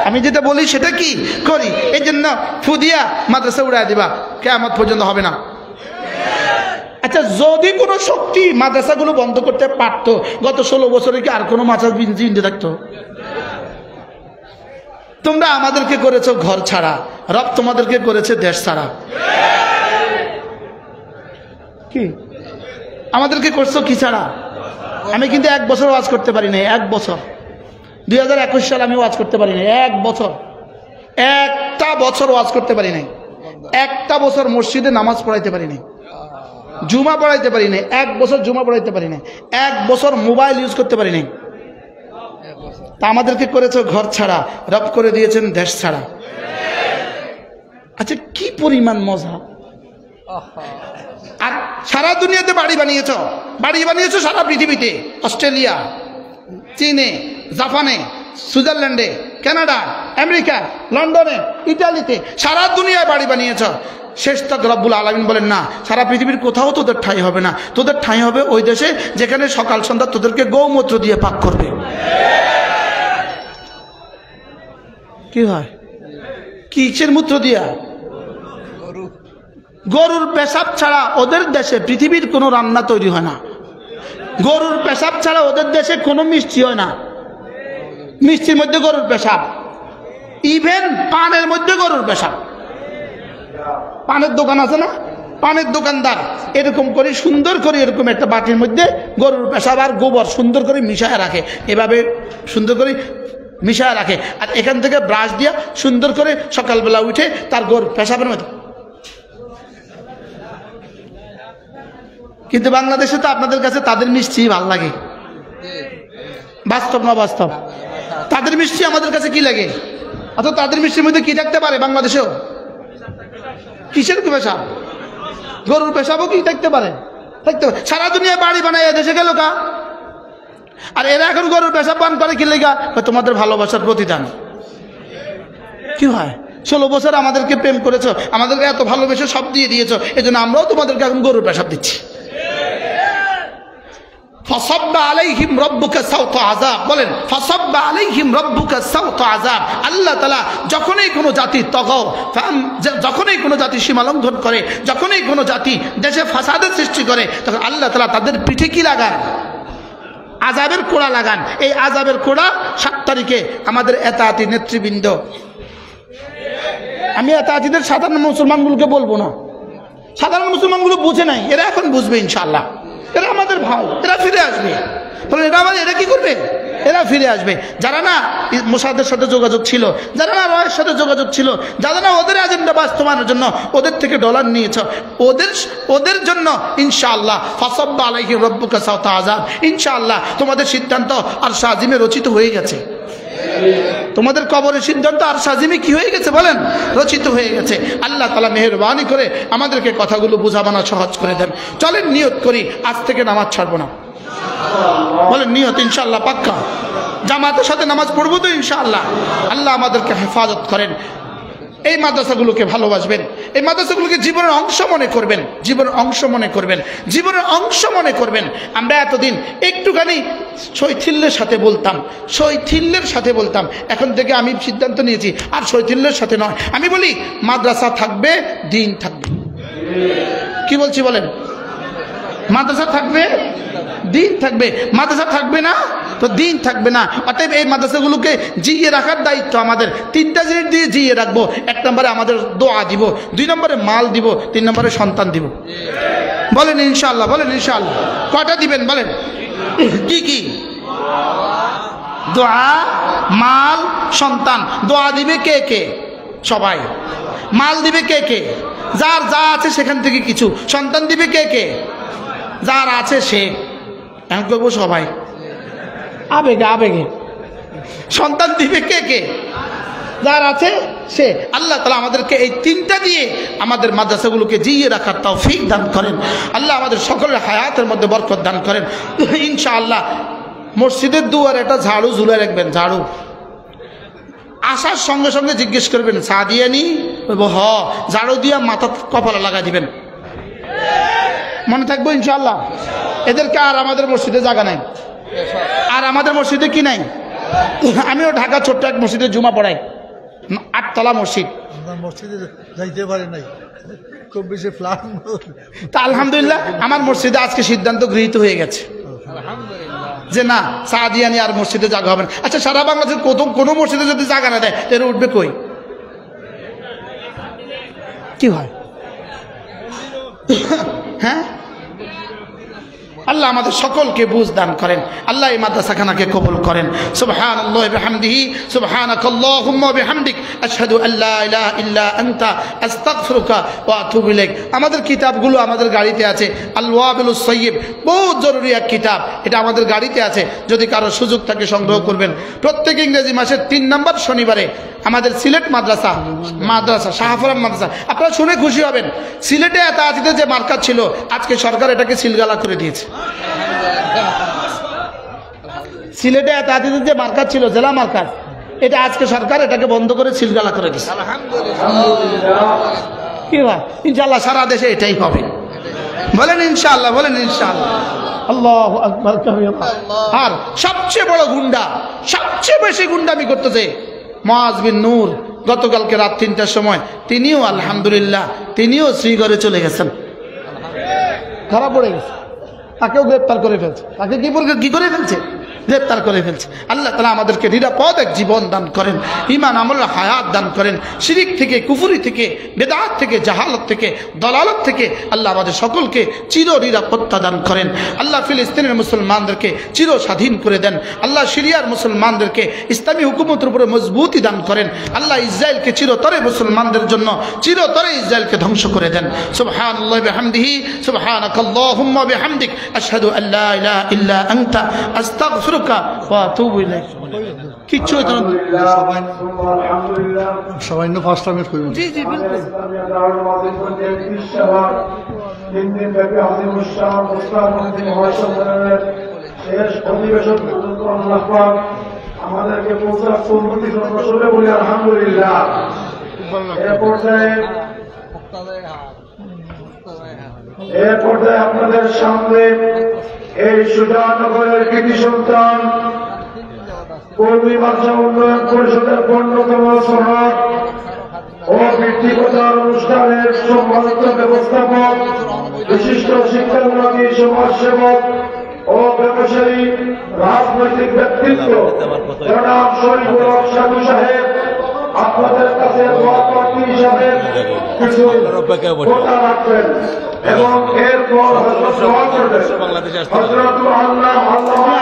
আমি যেটা বলি সেটা কি করি। এই জন্য ফুদিয়া মাদ্রাসা উড়াই দিবা, কিয়ামত পর্যন্ত হবে না। আচ্ছা, যদি কোনো শক্তি মাদ্রাসাগুলো বন্ধ করতে পারত, গত 16 বছরে কি আর কোনো মাদ্রাসা জিন্দে থাকতো? তোমরা আমাদেরকে করেছো ঘর ছাড়া, রব তোমাদেরকে করেছে দেশ ছাড়া। কি আমাদেরকে করছো কি ছাড়া? আমি কিন্তু 1 বছর ওয়াজ করতে পারি নাই। 1 বছর, 2021 সালে আমি ওয়াজ করতে পারি নাই। 1 বছর, একটা বছর ওয়াজ করতে পারি নাই। একটা বছর মসজিদে নামাজ পড়াইতে পারি নাই, জুমা পড়াইতে পারি নাই। 1 বছর জুমা পড়াইতে পারি নাই। 1 বছর মোবাইল ইউজ করতে পারি নাই। তা আমাদেরকে করেছো ঘর ছাড়া, রব করে দিয়েছেন দেশ ছাড়া। আচ্ছা, কি পরিমাণ মজা! আর সারা দুনিয়াতে বাড়ি বানিয়েছো সারা পৃথিবীতে, অস্ট্রেলিয়া, চীনে, জাপানে, সুইজারল্যান্ডে, কানাডা, আমেরিকা, লন্ডনে, ইটালিতে, সারা দুনিয়ায় বাড়ি বানিয়েছ। শেষ তক রব্বুল আলামিন বলেন, না, সারা পৃথিবীর কোথাও তোদের ঠাঁই হবে না। তোদের ঠাঁই হবে ওই দেশে যেখানে সকাল সন্ধ্যা তোদেরকে গৌমূত্র দিয়ে পাক করবে। কি হয়? কিসের মূত্র দিয়া? গরুর পেশাব ছাড়া ওদের দেশে পৃথিবীর কোনো রান্না তৈরি হয় না। গরুর পেশাব ছাড়া ওদের দেশে কোনো মিষ্টি হয় না। মিষ্টির মধ্যে গরুর পেশাব, ইভেন পানের মধ্যে গরুর পেশাব। পানের দোকান আছে না, পানের দোকানদার এরকম করে সুন্দর করে এরকম একটা বাটির মধ্যে গরুর পেশাব আর গোবর সুন্দর করে মিশায় রাখে, এভাবে সুন্দর করে মিশায় রাখে। আর এখান থেকে ব্রাশ দিয়া সুন্দর করে সকালবেলা উঠে তার গরুর পেশাবের মধ্যে কিন্তু বাংলাদেশে তো আপনাদের কাছে তাদের মিষ্টি ভাল লাগে, বাস্তব না বাস্তব? তাদের মিষ্টি আমাদের কাছে কি লাগে? অথবা তাদের মিষ্টির মধ্যে কি থাকতে পারে? বাংলাদেশেও কিসের পেশাব? গরুর পেশাবও কি থাকতে পারে? থাকতে পারে। সারা দুনিয়া বাড়ি বানায় দেশে গেল কা, আর এরা এখন গরুর পেশাব পান করে কি লেগা? তোমাদের ভালোবাসার প্রতিদান। কি হয়? 16 বছর আমাদেরকে প্রেম করেছো, আমাদেরকে এত ভালোবেসে সব দিয়ে দিয়েছো, এই জন্য আমরাও তোমাদেরকে এখন গরুর পেশাব দিচ্ছি। ফাসাব্বা আলাইহিম রাব্বুকা সাওতা আযাব, বলেন ফাসাব্বা আলাইহিম রাব্বুকা সাওতা আযাব। আল্লাহ তাআলা যখনই কোনো জাতি তগাও, যখনই কোনো জাতি সীমা লঙ্ঘন করে, যখনই কোনো জাতি দেশে ফাসাদের সৃষ্টি করে, তখন আল্লাহ তাআলা তাদের পিঠে কি লাগান? আযাবের কোড়া লাগান। এই আযাবের কোড়া 7 তারিখে আমাদের এতাআতি নেতৃবৃন্দ, আমি এতাআতিদের সাধারণ মুসলমানগুলোকে বলবো না, সাধারণ মুসলমানগুলো বুঝে নাই, এরা এখন বুঝবে ইনশাআল্লাহ। এরা আমাদের ভাই, এরা ফিরে আসবে। এরা কি করবে? এরা ফিরে আসবে। যারা না মোসাদের সাথে যোগাযোগ ছিল, যারা না রয়ের সাথে যোগাযোগ ছিল, যারা না ওদের এজেন্ডা বাস্তবায়নের জন্য ওদের থেকে ডলার নিয়েছ, ওদের জন্য ইনশাআল্লাহ ফাসাব্বা আলাইহিম রাব্বুকা সাওতা আযাব, ইনশাআল্লাহ তোমাদের সিদ্ধান্ত আর সাজিমে রচিত হয়ে গেছে। তোমাদের কবরের সিদ্ধান্ত আর সাজিমে কি হয়ে গেছে বলেন? রচিত হয়ে গেছে। আল্লাহ তাআলা মেহেরবানি করে আমাদেরকে কথাগুলো বুঝাবানো সহজ করে দেন। চলেন নিয়ত করি, আজ থেকে নামাজ ছাড়বো না। বলেন নিয়ত ইনশাআল্লাহ পাক্কা। জামাতের সাথে নামাজ পড়বো তো ইনশাআল্লাহ। আল্লাহ আমাদেরকে হেফাজত করেন। এই মাদ্রাসাগুলোকে ভালোবাসবেন, এই মাদ্রাসাগুলোকে জীবনের অংশ মনে করবেন, জীবনের অংশ মনে করবেন, জীবনের অংশ মনে করবেন। আমরা এতদিন একটুখানি শৈথিল্যের সাথে বলতাম, শৈথিল্যের সাথে বলতাম, এখন থেকে আমি সিদ্ধান্ত নিয়েছি আর শৈথিল্যের সাথে নয়। আমি বলি মাদ্রাসা থাকবে, দিন থাকবে। কি বলছি বলেন? মাদ্রাসা থাকবে, দিন থাকবে। মাদ্রাসা থাকবে না তো দিন থাকবে না। অতএব এই মাদ্রাসাগুলোকে জিইয়ে রাখার দায়িত্ব আমাদের। 3টা জিনিস দিয়ে জিইয়ে রাখবো। 1 নম্বরে আমাদের দোয়া দিব, 2 নম্বরে মাল দিব, 3 নম্বরে সন্তান দিব। বলেন ইনশাআল্লাহ, বলেন ইনশাআল্লাহ। কয়টা দিবেন বলেন? কি কি? দোয়া, মাল, সন্তান। দোয়া দিবে কে কে? সবাই। মাল দিবে কে কে? যার যা আছে সেখান থেকে কিছু। সন্তান দিবে কে কে? যার আছে সে। এখন করবো সবাই আবেগে আবেগে। সন্তান দিবে কে কে? যার আছে সে। আল্লাহ তাআলা আমাদেরকে এই 3টা দিয়ে আমাদের মাদ্রাসাগুলোকে জিইয়ে রাখার তৌফিক দান করেন। আল্লাহ আমাদের সকলের হায়াতের মধ্যে বরকত দান করেন ইনশাআল্লাহ। মসজিদের দুয়ারে একটা ঝাড়ু ঝুলে রাখবেন। ঝাড়ু আসার সঙ্গে সঙ্গে জিজ্ঞেস করবেন সাদিয়ানি? হ। ঝাড়ু দিয়া মাথা কপালে লাগা দিবেন। মনে থাকবো ইনশাআল্লাহ। এদেরকে আর আমাদের মসজিদে জায়গা নাই, আর আমাদের মসজিদে কি নাই? আমিও ঢাকা ছোট্ট এক মসজিদে জুমা পড়াই, 8 তলা মসজিদ। মসজিদে যাইতে পারে নাই, খুব বেশি ফ্ল্যাট। তা আলহামদুলিল্লাহ আমার মসজিদে আজকে সিদ্ধান্ত গৃহীত হয়ে গেছে যে না, সাদিয়ানি আর মসজিদে জায়গা হবে না। আচ্ছা, সারা বাংলাদেশের কোনো মসজিদে যদি জায়গা না দেয় এর উঠবে কই? কি হয়? হ্যাঁ, আল্লাহ আমাদের সকলকে বুঝ দান করেন। আল্লাহ এই মাদ্রাসাখানাকে কবুল করেন। সুবহানাল্লাহি ওয়া বিহামদিহি, সুবহানাকাল্লাহুম্মা ওয়া বিহামদিক, আশহাদু আল্লা ইলাহা ইল্লা আনতা, আস্তাগফিরুকা ওয়া আতুবু ইলাইক। আমাদের কিতাবগুলো আমাদের গাড়িতে আছে। আল ওয়াবিলুস সাইয়্যিব, বহুত জরুরি এক কিতাব, এটা আমাদের গাড়িতে আছে। যদি কারো সুযোগ থাকে সংগ্রহ করবেন। প্রত্যেক ইংরেজি মাসের 3 নম্বর শনিবারে আমাদের সিলেট মাদ্রাসা শাহফরান মাদ্রাসা, আপনারা শুনে খুশি হবেন, সিলেটে এতাআতিতে যে মার্কাজ ছিল আজকে সরকার এটাকে সিলগালা করে দিয়েছে। সিলেটে এতাআতিতে যে মার্কাজ ছিল, জেলা মার্কাজ, এটা আজকে সরকার এটাকে বন্ধ করে সিলগালা করে দিয়েছে। কি হয়? ইনশাআল্লাহ সারা দেশে এটাই হবে। বলেন ইনশাআল্লাহ, বলেন ইনশাআল্লাহ। আল্লাহু আকবার কাবীরা। আর সবচেয়ে বড় গুন্ডা, সবচেয়ে বেশি গুন্ডামি করতেছে মুআজ বিন নূর। গতকালকে রাত 3টার সময় তিনিও আলহামদুলিল্লাহ তিনিও শ্রীঘরে চলে গেছেন, ধরা পড়ে গেছে। তাকেও গ্রেপ্তার করে ফেলছে। তাকে কি করে ফেলছে? গ্রেপ্তার করে ফেলছে। আল্লাহ তাআলা আমাদেরকে নিরাপদ এক জীবন দান করেন, ঈমান আমল হায়াত দান করেন, শিরিক থেকে, কুফরি থেকে, বেদাত থেকে, জাহালত থেকে, দলালত থেকে আল্লাহ আমাদের সকলকে চির নিরাপত্তা দান করেন। আল্লাহ ফিলিস্তিনের মুসলমানদেরকে চির স্বাধীন করে দেন। আল্লাহ সিরিয়ার মুসলমানদেরকে ইসলামী হুকুমতের উপরে মজবুতি দান করেন। আল্লাহ ইসরায়েলকে চিরতরে মুসলমানদের জন্য চিরতরে ইসরায়েলকে ধ্বংস করে দেন। সুবহানাল্লাহি ওয়া বিহামদিহি, সুবহানাকাল্লাহুম্মা বিহামদিক, আশহাদু আল্লা ইলাহা ইল্লা আনতা, আস্তাগফিরুকা ওয়া আতুবু ইলাইক। কিচ্ছু হতো না। সবাই 5 মিনিট করবেন। জি জি বিলকুল। শেষ অধিবেশন পর্যন্ত আল্লাহ পাক আমাদেরকে বলি আলহামদুলিল্লাহ। এ পর্যায়ে আপনাদের সামনে এই সুজানগরের কৃতি সন্তান কর্মী বাঞ্ছা উন্নয়ন পরিষদের অন্যতম সনদ ও বৃত্তি প্রচার অনুষ্ঠানের সম্মানিত ব্যবস্থাপক, বিশিষ্ট শিক্ষানুরাগী, সমাজসেবক ও ব্যবসায়ী, রাজনৈতিক ব্যক্তিত্ব জনাব শরীফুল হক সাধু সাহেব আপনাদের কাছে দোয়া প্রার্থী হিসাবে কিছু কথা রাখবেন এবং এরপর হযরত দোয়া করবেন। হযরত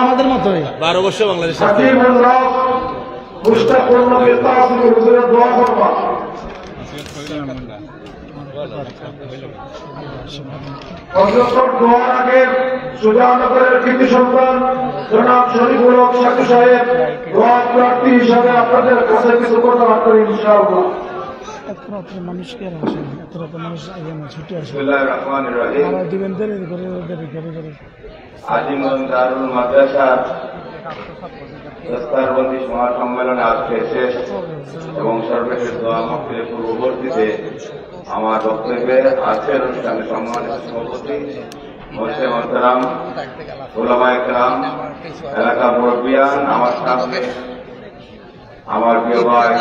আমাদের মতোই 12 বছর বাংলাদেশ হাকিমুল্লাহ মুস্তাকুর নবী তাসির হুজুরের দোয়া করবা। হযরত দোয়ার আগে সুজানগরের কৃতি সন্তান জনাব শরীফুল হক সাধু সাহেব দোয়া প্রার্থী হিসাবে আপনাদের কাছে কিছু কথা রাখবেন ইনশাআল্লাহ। মানুষকে আসে, এত মানুষ ছুটে আসে। বিসমিল্লাহির রহমানির রহিম। দিবেন দেরি করে আজিমগঞ্জ দারুল মাদ্রাসা দস্তারবন্দি মহাসম্মেলনে আজকে শেষ এবং সর্বশেষ দোয়া মাহফিলের পূর্ববর্তীতে আমার বক্তব্যে আজকের অনুষ্ঠানে সম্মানিত সভাপতি মোর্শেদ মোহতারাম, উলামায়ে কেরাম, এলাকা মুরব্বিয়ান, আমার সামনে আমার প্রিয় ভাই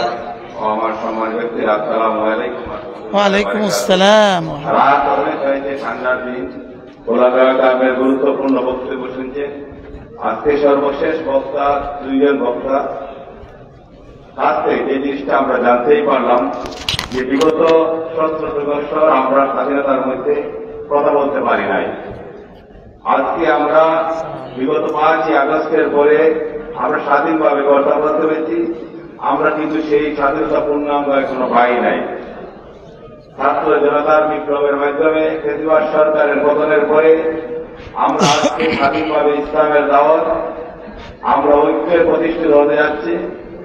ও আমার সম্মানিত ব্যক্তি, আসসালামু আলাইকুম। ওয়ালাইকুম আসসালাম। রাত অনেক হয়েছে, ঠান্ডার দিন, ওলামায়ে কেরামের গুরুত্বপূর্ণ বক্তব্য শুনছে। আজকে সর্বশেষ বক্তা, দুইজন বক্তা কাছ থেকে যে জিনিসটা আমরা জানতেই পারলাম যে বিগত 17 বছর আমরা স্বাধীনতার মধ্যে কথা বলতে পারি নাই। আজকে আমরা বিগত 5ই আগস্টের পরে আমরা স্বাধীনভাবে কথা বলতে পেরেছি। আমরা কিন্তু সেই স্বাধীনতা পূর্ণাঙ্গ এখনো পাই নাই। ছাত্র জনতার বিপ্লবের মাধ্যমে কেজরিওয়াল সরকারের পতনের পরে আমরা আজকে স্বাধীনভাবে ইসলামের দাওয়াত, আমরা ঐক্যের প্রতিষ্ঠিত হতে যাচ্ছি।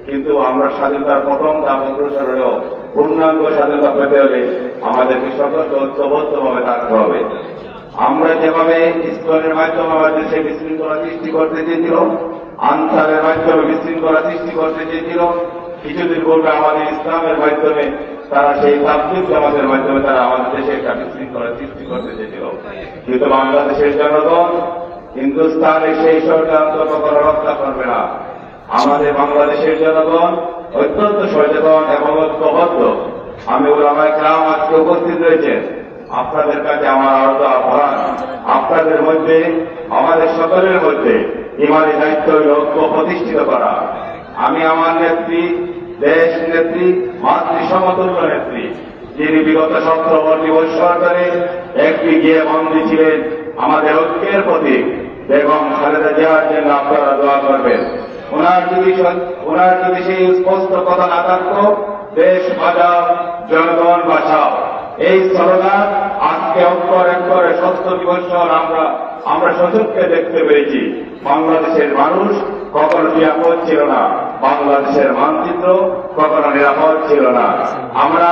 কিন্তু আমরা স্বাধীনতার প্রথম ধাপ অগ্রসর হলেও পূর্ণাঙ্গ স্বাধীনতা পেতে হলে আমাদেরকে সকলকে ঐক্যবদ্ধভাবে থাকতে হবে। আমরা যেভাবে ইসলামের মাধ্যমে আমাদের দেশে বিশৃঙ্খলা সৃষ্টি করতে চেয়েছিল, আনসারের মাধ্যমে বিশৃঙ্খলা সৃষ্টি করতে চেয়েছিল, কিছুদিন পূর্বে আমাদের ইসলামের মাধ্যমে তারা সেই তাবলীগ জামাতের মাধ্যমে তারা আমাদের দেশে একটা বিশৃঙ্খলা সৃষ্টি করতে চেয়েছিল। কিন্তু বাংলাদেশের জনগণ হিন্দুস্তানে সেই ষড়যন্ত্র কখনো রক্ষা করবে না। আমাদের বাংলাদেশের জনগণ অত্যন্ত সচেতন এবং ঐক্যবদ্ধ। আমি উলামায়ে কেরাম আজকে উপস্থিত রয়েছেন, আপনাদের কাছে আমার আরো আহ্বান, আপনাদের মধ্যে, আমাদের সকলের মধ্যে ইমানি দায়িত্ব ঐক্য প্রতিষ্ঠিত করা। আমি আমার নেত্রী, দেশ নেত্রী, মাতৃ সমতুল্য নেত্রী, যিনি বিগত 17 বছর ধরে একটি গিয়ে বন্দী ছিলেন, আমাদের ঐক্যের প্রতীক বেগম খালেদা জিয়ার জন্য আপনারা দোয়া করবেন। ওনার যদি সেই স্পষ্ট কথা না থাকতো, দেশ বাঁচাও, জনগণ বাঁচাও, এই স্লোগান আজকে অক্ষর অক্ষরে 70 বছর আমরা সচক্ষে দেখতে পেয়েছি। বাংলাদেশের মানুষ কখনো নিরাপদ ছিল না, বাংলাদেশের মানচিত্র কখনো নিরাপদ ছিল না। আমরা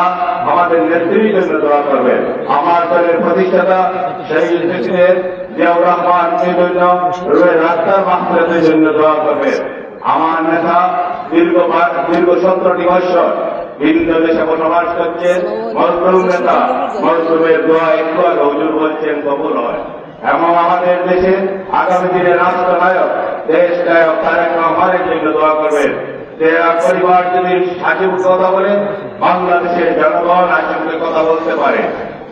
আমাদের নেত্রীর জন্য দোয়া করবেন, আমার দলের প্রতিষ্ঠাতা শহীদ প্রেসিডেন্ট জিয়াউর রহমানের জন্য, রুহের রাস্তার মাহফিলের জন্য দোয়া করবেন। আমার নেতা দীর্ঘ 17 বছর বিভিন্ন দেশে বসবাস করছেন, মজলুম নেতা, মজলুমের দোয়া একটু আগে হুজুর বলছেন কবুল হয়। এবং আমাদের দেশে আগামী দিনের রাষ্ট্রনায়ক, দেশ নায়ক তারেক রহমানের জন্য দোয়া করবেন। পরিবার যদি হাসিমুখে কথা বলে, বাংলাদেশের জনগণ হাসিমুখে কথা বলতে পারে।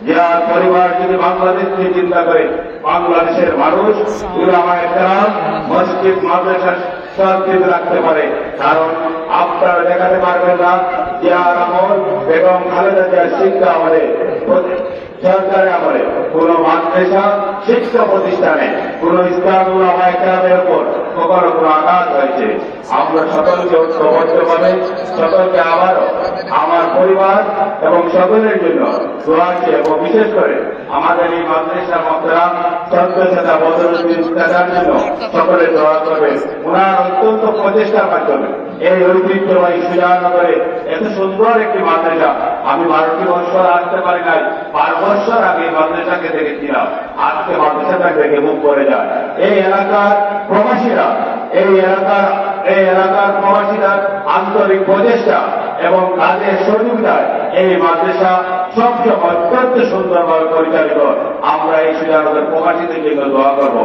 যার পরিবার যদি বাংলাদেশকে চিন্তা করে, বাংলাদেশের মানুষ উলামায়ে কেরাম মসজিদ মাদ্রাসা সঞ্চিত রাখতে পারে। কারণ আপনারা দেখাতে পারবেন না যার আমল বেগম খালেদা জিয়ার শিক্ষা আমলে, সরকারের আমলে কোন মাদ্রাসা শিক্ষা প্রতিষ্ঠানে কোন ইসলাম উলামায়ে কেরামের উপর কখনো কোন আঘাত হয়েছে। আমরা সকলকে ঐক্যবদ্ধভাবে সকলকে আবারও আমার পরিবার এবং সকলের জন্য দোয়াচ্ছি, এবং বিশেষ করে আমাদের এই মাদ্রাসা মোহতারাম সদস্যতা বদরুদ্দিন চাচার জন্য সকলে দোয়া করবেন। ওনার অত্যন্ত প্রচেষ্টার মাধ্যমে এই ঐতিহ্যবাহী সুজানগরে এত সুন্দর একটি মাদ্রাসা, আমি 12টি বছর আসতে পারি নাই, 12 বছর আগে এই মাদ্রাসাকে দেখেছিলাম, আজকে মাদ্রাসাটা দেখে মুখ করে যায়। এই এলাকার প্রবাসীরা, এই এলাকার প্রবাসীরা আন্তরিক প্রচেষ্টা এবং কাজের সহযোগিতায় এই মাদ্রাসা সবসময় অত্যন্ত সুন্দরভাবে পরিচালিত। আমরা এই সুজানগরের প্রবাসীদের জন্য দোয়া করব।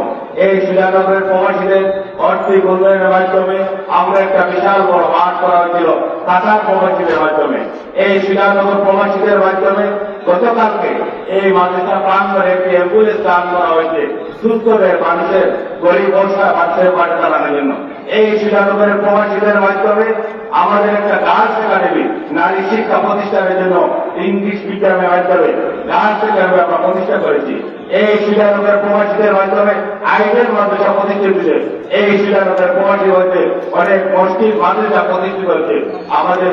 এই সুজানগরের প্রবাসীদের আর্থিক উন্নয়নের মাধ্যমে আমরা একটা বিশাল বড় মাঠ করা হয়েছিল কাতার প্রবাসীদের মাধ্যমে। এই সুজানগর প্রবাসীদের মাধ্যমে গতকালকে এই মাদ্রাসা প্রাঙ্গণে একটি অ্যাম্বুলেন্স দান করা হয়েছে সুস্থদের মানুষের, গরিব অবস্থা মানুষের পাঠে চালানোর জন্য। এই সুজানগরের প্রবাসীদের মাধ্যমে আমাদের একটা গার্লস একাডেমি নারী শিক্ষা প্রতিষ্ঠানের জন্য ইংলিশ মিডিয়ামের মাধ্যমে গার্লস একাডেমি আমরা প্রতিষ্ঠা করেছি। এই সুজানগরের প্রবাসীদের মাধ্যমে আইডেল মাদ্রাসা প্রতিষ্ঠিত হয়েছে। এই সুজানগরের প্রবাসী হয়েছে অনেক মসজিদ মাদ্রাসা প্রতিষ্ঠিত হয়েছে আমাদের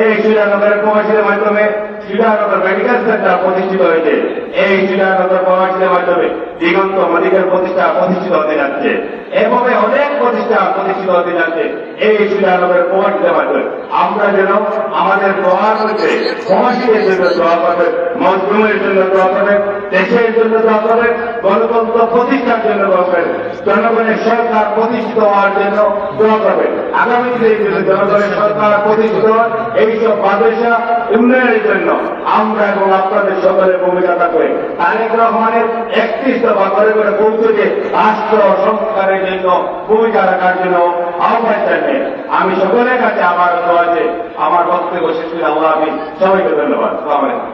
এই সুজানগরের প্রবাসীদের মাধ্যমে। সুজানগর মেডিকেল সেন্টার প্রতিষ্ঠিত হয়েছে। এই সুজানগর প্রবাসীদের মাধ্যমে দিগন্ত মেডিকেল প্রতিষ্ঠিত হতে যাচ্ছে। এভাবে অনেক প্রতিষ্ঠান প্রতিষ্ঠিত হতে যাচ্ছে এই সুজানগরের প্রবাসীদের মাধ্যমে। আমরা যেন আমাদের দোয়া করতে প্রবাসীদের জন্য দোয়া করবেন, মজলুমের জন্য দোয়া করবেন, দেশের জন্য দোয়া করবেন, গণতন্ত্র প্রতিষ্ঠার জন্য দোয়া করবেন, জনগণের সরকার প্রতিষ্ঠিত হওয়ার জন্য দোয়া করবেন। আগামী দিনে জনগণের সরকার প্রতিষ্ঠিত হওয়ার এইসব মাদ্রাসা উন্নয়নের জন্য আমরা এবং আপনাদের সকলের ভূমিকা থাকবে। তারেক রহমানের 31 দফা করে পৌঁছে রাষ্ট্র সংস্কারের জন্য ভূমিকা রাখার জন্য আহ্বান জানিয়ে আমি সকলের কাছে আমার দোয়াতে আমার বক্তব্য শেষ করে আল্লাহ হাফেজ। সবাইকে ধন্যবাদ। আসসালামু আলাইকুম।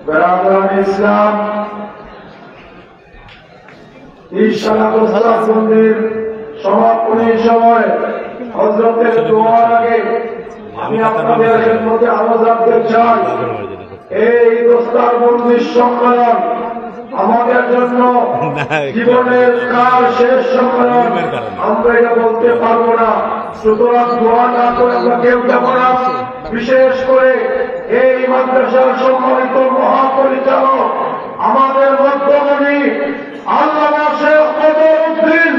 বেরাদারান ইসলাম, ঈশানাবস্থাবন্দির সমাপনী সময় হযরতের দোয়ার আগে আমি আপনাদের মধ্যে আরো জানতে চাই, এই দস্তারবন্দি সম্মেলন আমাদের জন্য জীবনের কাল শেষ সম্মেলন, আমরা এটা বলতে পারবো না। সুতরাং দোয়া না করে আমরা কেউ যাব না। বিশেষ করে এই মাদ্রাসার সম্মানিত মহাপরিচালক আমাদের মধ্যমণি আল্লামা শেখ বদরুদ্দিন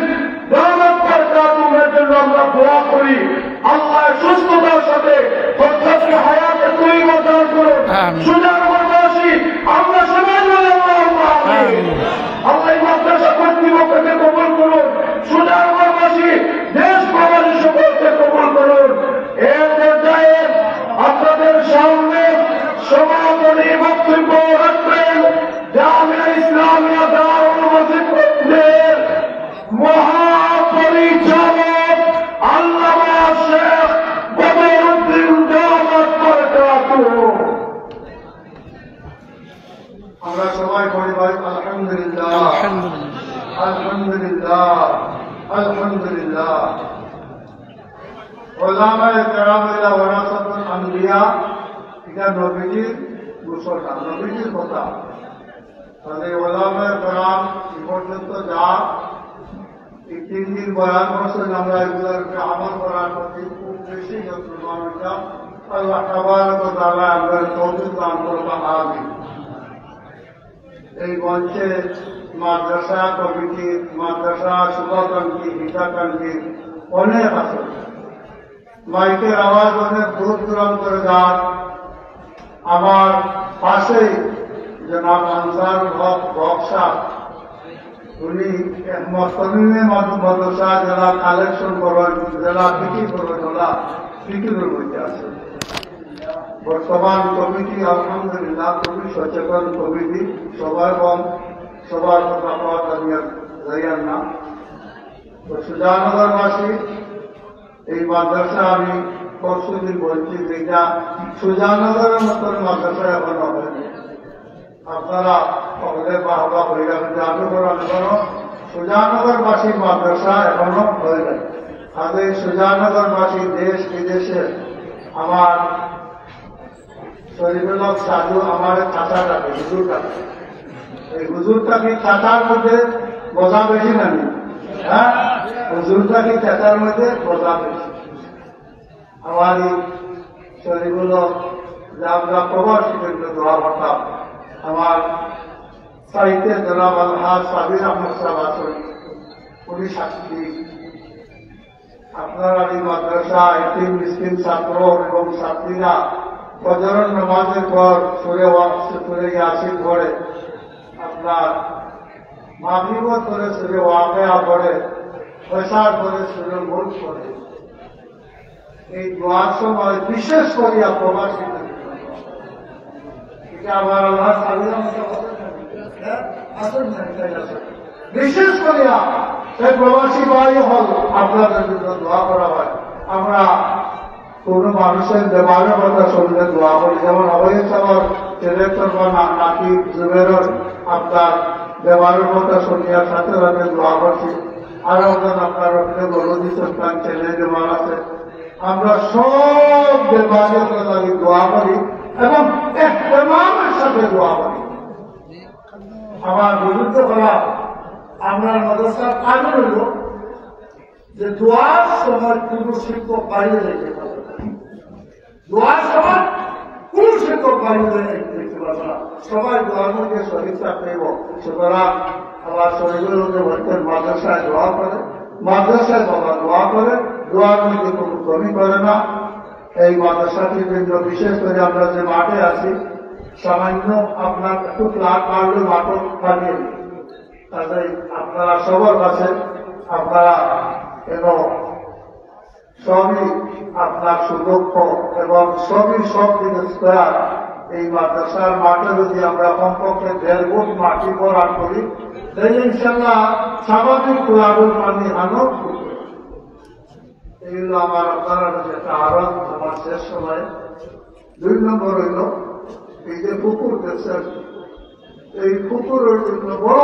দামাত বরকাতুহুর জন্য আমরা দোয়া করি। আল্লাহ সুস্থতার সাথে হযরতকে হায়াতে তয়্যিবা দান করুন। সুজানগরবাসী আমরা সবাই বলি আল্লাহুম্মা আমিন। আল্লাহ এই মাদ্রাসা কর্তৃপক্ষকে কবুল করুন, সুজানগরবাসী দেশ প্রবাসী সকলকে কবুল করুন। এর পর্যায়ে আপনাদের সামনে সমাপনী বক্তব্য রাখবেন জামিয়া ইসলামিয়া দারুল মসজিদের মহাপরিচালক আল্লামা শেখ বদরুদ্দিন দামাত বরকাতুহু। আমরা সবাই পড়ি ভাই আলহামদুলিল্লাহ, আলহামদুলিল্লাহ, আলহামদুলিল্লাহ। ওলামায়ে কেরাম ওয়ারাসাতুল আম্বিয়া, এটা নবীজির ঘোষণা, নবীজির কথা। তাহলে ওলামায়ে কেরাম এই পর্যন্ত যা এই 3 দিন বয়ান করছেন, আমরা এগুলোকে আমল করার প্রতি খুব বেশি যত্নবান হইতাম। আল্লাহ তাবারক ওয়া তাআলা আমাদের তৌফিক দান করুন, আমিন। এই মঞ্চে মাদ্রাসা কমিটি, মাদ্রাসা শুভাকাঙ্ক্ষী, হিতাকাঙ্ক্ষী অনেক আছে। মাইকের আওয়াজ অনেক দূর দূরান্তরে যান। আমার পাশেই জনাব আনসারুল হক বক্সা, উনি মতমিমে মাদ্রাসা জেলা কালেকশন করবেন, জেলা ফিকির করবেন, ওলা ফিকিরের মধ্যে আছে। বর্তমান কমিটি আলহামদুলিল্লাহ খুবই সচেতন কমিটি, সবার কথা পাওয়া যাইয়ার না। তো সুজানগরবাসী এই মাদ্রাসা আমি পরশুদিন বলছি যেটা সুজানগরের মতন মাদ্রাসা এখন হবে। আপনারা সকলে বাহবা হয়ে যাবেন যে আমি কোনো সুজানগরবাসীর মাদ্রাসা এখনো হয়ে যায়। আগে সুজানগরবাসী দেশ বিদেশে আমার শরীফুল্লাহ সাধু আমার চাচাটাকে হুজুরটাকে, এই হুজুরটাকে চাচার মধ্যে বোঝা বেশি নামি, হ্যাঁ হুজুরটাকে চাচার মধ্যে বোঝা বেশি। আমার এই শরীফুল্লাহ যে আমরা প্রবাসী কিন্তু দোয়া করতাম, আমার সাহিত্যের জনাব আলহাজ সাবির আহমদ সাহেব আছেন, উনি সাক্ষী। আপনার এই মাদ্রাসা এতিম মিসকিন ছাত্র এবং ছাত্রীরা ফজরের নামাজের পর সুরে ইয়াসিন পড়ে, আপনার মাগরিবত করে সুরে ওয়াকিয়া পড়ে, ফজর করে সুরে মুলক পড়ে। এই দোয়ার সময় বিশেষ করে প্রবাসী আমার আল্লাহ বিশেষ করিয়া সেই প্রবাসী ভাই হল আপনাদের জন্য দোয়া করা হয়। আমরা কোন মানুষের দেবারের কথা শুনলে দোয়া করি, যেমন অবৈধ সবার ডিরেক্টর বা নাকি জুবেরর আপনার দেবারের কথা শুনিয়ার সাথে সাথে দোয়া করছি। আর একজন আপনার ওখানে গরুদি সন্তান ছেলে দেবার আছে, আমরা সব দেবারের কথা দোয়া করি এবং ইহতিমামের সাথে দোয়া করি। আমার বুজুর্গ করা আমরা মাদ্রাসার কাজ হইল যে দোয়ার সময় কোন শিক্ষক বাইরে রেখে পাবে না, দোয়ার সময় কোন শিক্ষক বাইরে রেখে পাবে না, সবাই দোয়ার মধ্যে শরীর থাকতে। সুতরাং আমার শরীরের মধ্যে বলতেন মাদ্রাসায় দোয়া করে, মাদ্রাসায় বাবা দোয়া করে, দোয়ার মধ্যে কোনো কমি করে না। এই মাদ্রাসাটির জন্য বিশেষ করে আমরা যে মাঠে আছি, সামান্য আপনার একটু ক্লাস মারলে মাঠও পাঠিয়ে দিই। তাহলে আপনারা সবার কাছে আপনারা এবং সবই আপনার সুদক্ষ এবং সবই সব দিকে স্কোয়ার। এই মাদ্রাসার মাঠে যদি আমরা কমপক্ষে 1.5 ফুট মাটি ভরাট করি, তাহলে ইনশাল্লাহ স্বাভাবিক ক্লাবের পানি আনো। এইগুলো আমার আপনারা একটা আরো আমার শেষ সময় 2 নম্বর হইল এই যে পুকুর দেখছেন, এই পুকুরের জন্য বড়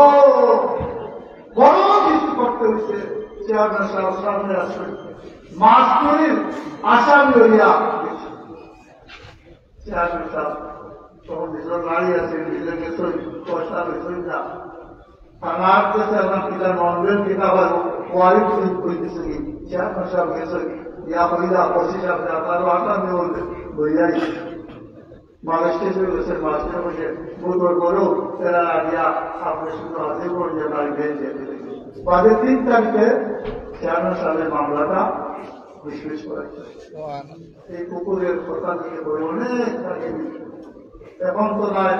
বড় কিছু করতে হচ্ছে। চেয়ারম্যান সাহেব সামনে আসবেন, মাছ ধরির আসামি হইয়া চেয়ারম্যান সাহেব তখন নিজের গাড়ি আছে, নিজে গেছে পয়সা বেশি না থানার কাছে আমার পিতা ননবেন পিতা ভাই ওয়ারি করতেছে কি চেয়ারম্যান সাহেব গেছে ইয়া হইলা 25 আপনার তারও আসামি বলবে বইয়াই महाराष्ट्र से मास्टर मुझे बुध और बोलो तेरा आ गया आपने सुना हाजिर को ये गाड़ी भेज देते बाकी 3 तारीखे चार साले मामला था विश्वेश पर এই পুকুরের কথা দিয়ে বলে অনেক এখন তো নয়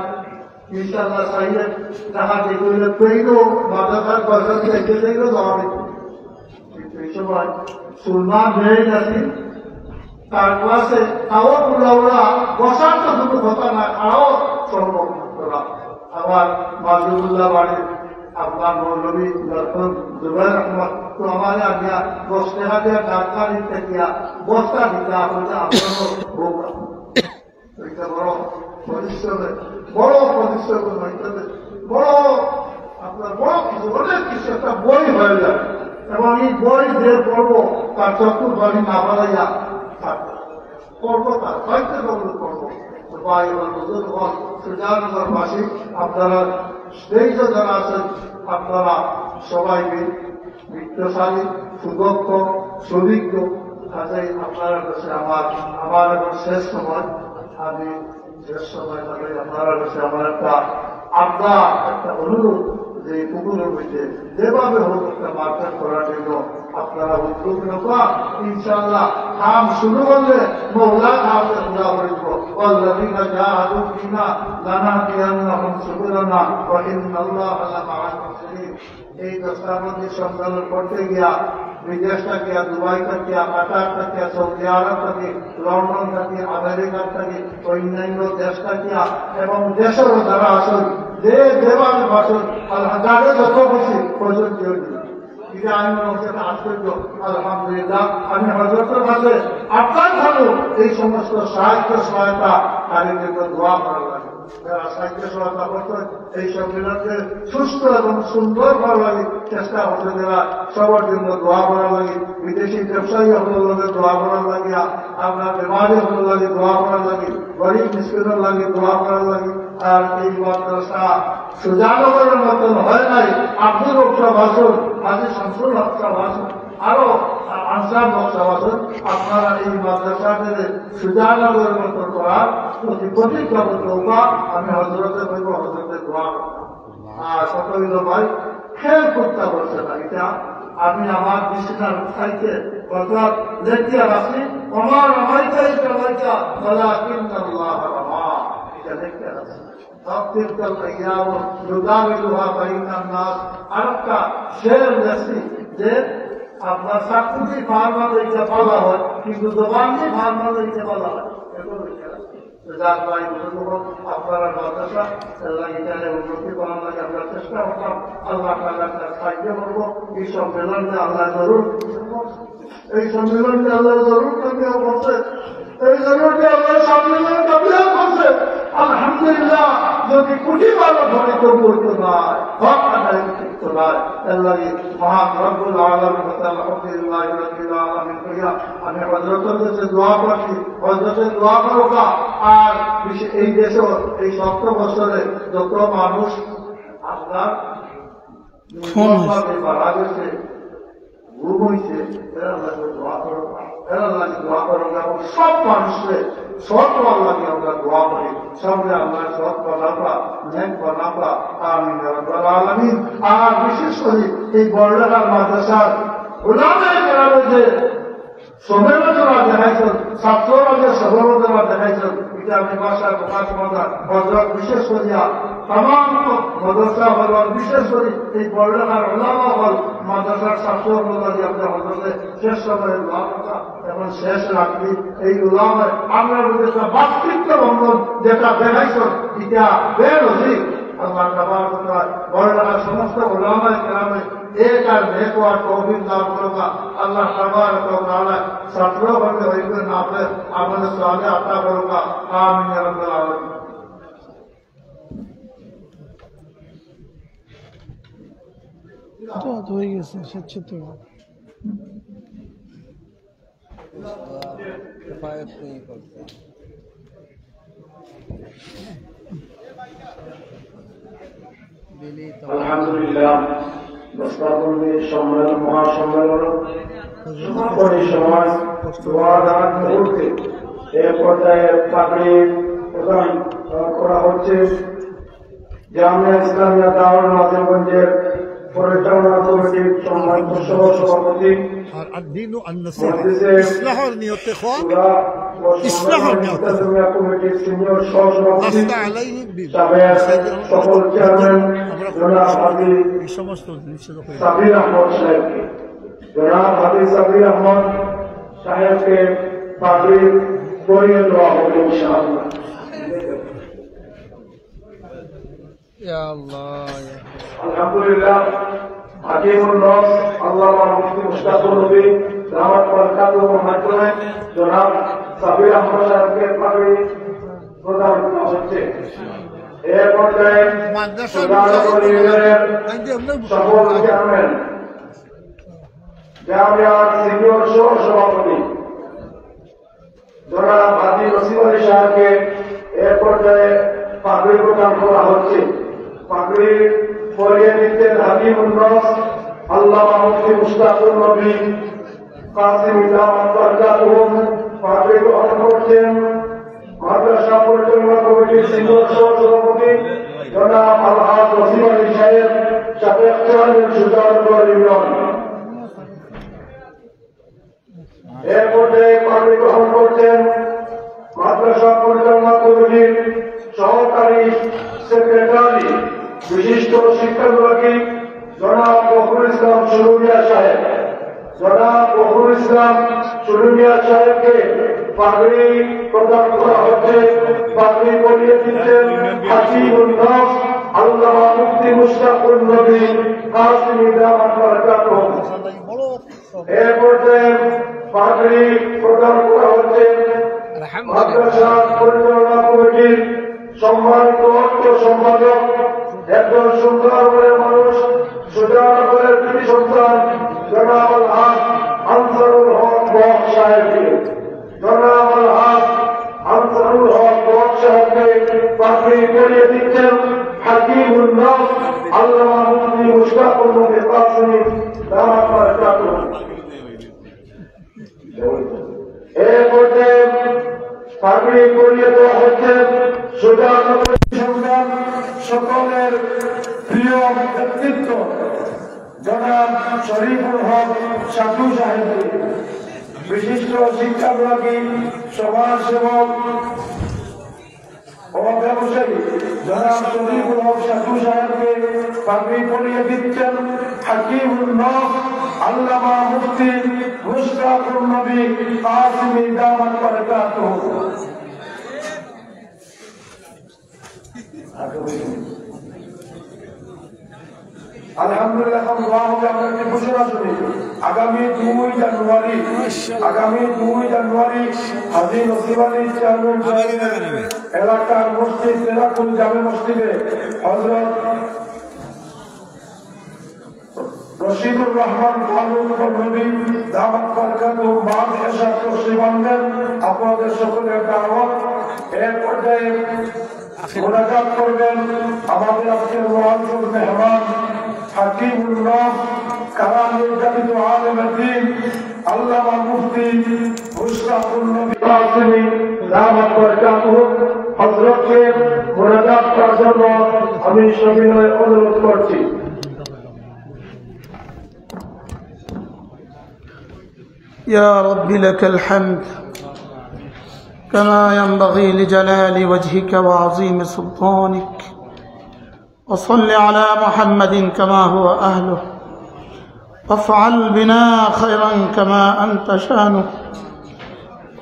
ইনশাআল্লাহ সাইয়েদ টাকা যেগুলো পেইলো মাদ্রাসার বাজার থেকে যেগুলো যাবে এই সময় সুলমান ভেয়ে গেছে তার ক্লাসে তাও ওরা বসার তো দুটো কথা না আরও সম্ভব করা। আবার মাজুবুল্লাহ বাড়ির আপনার মৌলবী ডক্টর জুবাইর আহমদ তো আমার আজ্ঞা 10,000 টাকা দিতে গিয়া বস্তা দিতে আপনাদের আপনারও ভোগ এটা বড় পরিশ্রমে বড় পরিশ্রম হইতে হবে, বড় আপনার বড় কিছু অনেক কিছু একটা বই হয়ে যাবে এবং এই বই যে পড়বো তার চতুর্বাড়ি না বাড়াইয়া থাকবে পড়বো তার হয়তো বন্ধু পড়বো ভাই বুজুর্গণ সুজানগরবাসী আপনারা সেই যারা আছেন আপনারা সবাই বিত্তশালী সুদক্ষ সুবিজ্ঞ কাজেই আপনারা কাছে আমার এখন শেষ সময় আমি শেষ সময় থাকে আপনারা কাছে আমার একটা আপনার একটা অনুরোধ যে পুকুরের মধ্যে যেভাবে হোক একটা মার্কেট করার জন্য আপনারা উদ্যোগ নেওয়া ইনশাআল্লাহ কাম শুরু করলে মৌলা কামে পুরা করে দিব والذين جاهدوا فينا لنهدينهم سبلنا وإن الله لمع المحسنين এই দশটার মধ্যে সন্তানের করতে গিয়া বিদেশ থেকে দুবাই থেকে কাতার থেকে সৌদি আরব থেকে লন্ডন থেকে আমেরিকা থেকে অন্যান্য দেশ থেকে এবং দেশেরও যারা আসেন যে যেভাবে ভাষণ আল্লাহ যত বেশি প্রয়োজন এটা আমি মনে হচ্ছে আশ্চর্য। আলহামদুলিল্লাহ, আমি হযরতের কাছে আপনার ভালো এই সমস্ত সাহায্য সহায়তা তাদের জন্য দোয়া করা লাগে। যারা সাহায্য সহায়তা করতেন এই সম্মেলনকে সুস্থ এবং সুন্দর করার লাগে চেষ্টা করতে দেওয়া, সবার জন্য দোয়া করার লাগে। বিদেশি ব্যবসায়ী হলের লাগে দোয়া করার লাগে, আপনার বেমারি হলের লাগে দোয়া করার লাগে, গরিব মিসকিনের লাগে দোয়া করার লাগে। আর এই মাদ্রাসা সুজানগরের মতন হয় নাই। আব্দুল হক সাহেব আসুন, হাজী শামসুল হক সাহেব আসুন, আরো আনসার হক সাহেব আসুন, আপনারা এই মাদ্রাসাকে সুজানগরের মতন করার প্রতিজ্ঞাবদ্ধ হোক। আমি হজরতের বলব, হজরতের দোয়া করতাম। আর সকল ভাই খেয়াল করতে পারছে না, এটা আমি আমার দৃষ্টির চাইতে অর্থাৎ দেখিয়া রাখি আমার আমাইটা এটা বলটা বলা কিন্তু আল্লাহ রহমান এটা দেখিয়া রাখি। আরেকটা শের দেখছি যে আপনার চাকরি ফার্মার এইটা বলা হয়, কিন্তু দোকান দিয়ে ফার্মার এইটা বলা হয়। আপনারা মাদ্রাসা এখানে উন্নতি করার লাগে আমরা চেষ্টা করতাম। আল্লাহ সাহায্য করবো। এই সম্মেলনকে আল্লাহ জরুর, এই সম্মেলনকে আল্লাহ জরুর কামিয়াব করছে, এই জরুরকে আল্লাহ সম্মেলন কামিয়াব করছে। আলহামদুলিল্লাহ, যদি কোটি বারো ধরে করবো তো নয়, হক আদায় তো নয়। মহান রব্বুল আলামিন আলহামদুলিল্লাহ রাব্বিল আলামিন কইয়া আমি হযরতের কাছে দোয়া করছি, হযরতের দোয়া করবা। আর এই দেশে এই 70 বছরে যত মানুষ আপনার মারা গেছে, ঘুম হয়েছে, এরা লাগে দোয়া করবা, এরা লাগে দোয়া করবা। এবং সব মানুষকে সৎ লাগে আমরা দোয়া করি, সামনে আমরা সৎ বানাবা, ন্যাক বানাবা। আমিন ইয়া রাব্বাল আলামিন। আর বিশেষ করে এই বড়লাহার মাদ্রাসার উলামায়ে কেরামের যে সবেরোজরা দেখাইছেন, ছাত্ররা যে সবেরোজরা দেখাইছেন, এটা আমি ভাষায় প্রকাশ করা হযরত বিশেষ করিয়া তামাম মাদ্রাসা হল, বিশেষ করে এই বড়লাহার উলামা হল মাদ্রাসার ছাত্রগুলো যে আমরা হযরতের শেষ সময়ে দোয়া করতা এবং শেষ রাখি এই উলামায় আমরা একটা বাস্তবিক বন্ধন যেটা দেখাইছেন, এটা বের অধিক। আল্লাহ তাবারক ওয়া তাআলা বড়লাহার সমস্ত উলামায়ে কেরামে एक और नेक और तौफीक दान करूंगा। अल्लाह तबारक व तआला सफरों बंदे होइबे नाफे अमल साले अता करूंगा। आमीन या रब्बल आलमीन। তো হয়ে গেছে স্বেচ্ছাতে किफायत नहीं करते। আলহামদুলিল্লাহ, দস্তাবন্দি সম্মেলন, মহাসম্মেলন সমাপনী সময় দোয়া দান মুহূর্তে এ পর্যায়ে পাগড়ি প্রদান করা হচ্ছে। জামিয়া ইসলামিয়া দাওরাত নাজিরগঞ্জের পরিচালনা কমিটির সম্মানিত সভাপতি কমিটির সিনিয়র সহসভাপতি সকল চেয়ারম্যান জনাব হাজী সাবির আহমদ সাহেবকে, জনাব হাজী সাবির আহমদ সাহেবকে পাগড়ি পরিয়ে দেওয়া হবে ইনশাআল্লাহ। আলহামদুলিল্লাহ, হাকিমুল নস আল্লামা মুফতি মুশতাকুর নবী দাওয়াত বরকাতুর মাধ্যমে জনাব সাবির আহমদ সাহেবকে পাগড়ি প্রদান করা হচ্ছে। এর পর্যায়ে সুজানগর ইউনিয়নের সকল চেয়ারম্যান, জামিয়ার সিনিয়র সহসভাপতি জনাব হাজী নসিব আলী সাহেবকে এর পর্যায়ে পাগড়ি প্রদান করা হচ্ছে। পাগড়ি পরিয়ে দিচ্ছেন হাকিমুল নস আল্লামা মুফতি মুশতাকুর নবী কাসিম দাওয়াত বরকাতুহু। পাগড়ি গ্রহণ করছেন মাদ্রাসা পরিচালনা কমিটির সিনিয়র সহসভাপতি জনাব আলহাজ নসিব আলী সাহেব, সাবেক চেয়ারম্যান সুজানগর ইউনিয়ন। এর পর্যায়ে পাগড়ি গ্রহণ করছেন মাদ্রাসা পরিচালনা কমিটির সহকারী সেক্রেটারি বিশিষ্ট শিক্ষাবিভাগী জনাব ফখরুল ইসলাম সুলুমিয়া সাহেব। জনাব ফখরুল ইসলাম সুলুমিয়া সাহেবকে পাগড়ি প্রদান করা হচ্ছে। পাগড়ি পরিয়ে দিচ্ছেন হাকিমুল নস আল্লামা মুফতি মুশতাকুর নবী কাসিম দাওয়াত বরকাতুহু। এ পর্যায়ে পাগড়ি প্রদান করা হচ্ছে মাদ্রাসা পরিচালনা কমিটির সম্মানিত অর্থ সম্পাদক, একজন সুন্দরবনের মানুষ, সুজানগরের কৃতি সন্তান জনাব আল হক আনসারুল হক বক সাহেবকে, জনাব আল হক আনসারুল হক বক সাহেবকে পাগড়ি পরিয়ে দিচ্ছেন হাকিমুন নাস আল্লামা মুফতি মুশতাকুর নবী কাসেমী দামাত বারাকাতুহু। এই পর্যায়ে পাগড়ি পরিয়ে দেওয়া হচ্ছে সুজানগরের সন্তান, সকলের প্রিয় ব্যক্তিত্ব জনাব শরীফুল হক সাধু সাহেবকে, বিশিষ্ট শিক্ষাবিভাগী সমাজসেবক ও ব্যবসায়ী জনাব শরীফুল হক সাধু সাহেবকে পাগড়ি পরিয়ে দিচ্ছেন হাকিমুন নাস আল্লামা মুফতি মুশতাকুর নবী কাসেমী দামাত বারাকাতুহু। আলহামদুলিল্লাহ, আমরা একটি ঘোষণা শুনি। আগামী 2 জানুয়ারি হাজী নসিব আলী চেয়ারম্যান এলাকার মসজিদ তেরাকুল জামে মসজিদে হযরত রশিদুর রহমান ফারুক নবী দামাত বারাকাতুহু বাদ এশা তশরিফ আনবেন। আপনাদের সকলের দাওয়াত। এর পর্যায়ে মোনাজাত করবেন আমাদের আজকের মুআজ্জিজ মেহমান হাকিমুন নাস কালামুল জামিদ আলেমুল দ্বীন আল্লামা মুফতি মুশতাকুর নবী কাসেমী দামাত বারাকাতুহু। হযরতকে মোনাজাত করার জন্য আমি সবিনয় অনুরোধ করছি। يا رب لك الحمد كما ينبغي لجلال وجهك وعظيم سلطانك، وصل على محمد كما هو أهله، وافعل بنا خيرا كما أنت شانه.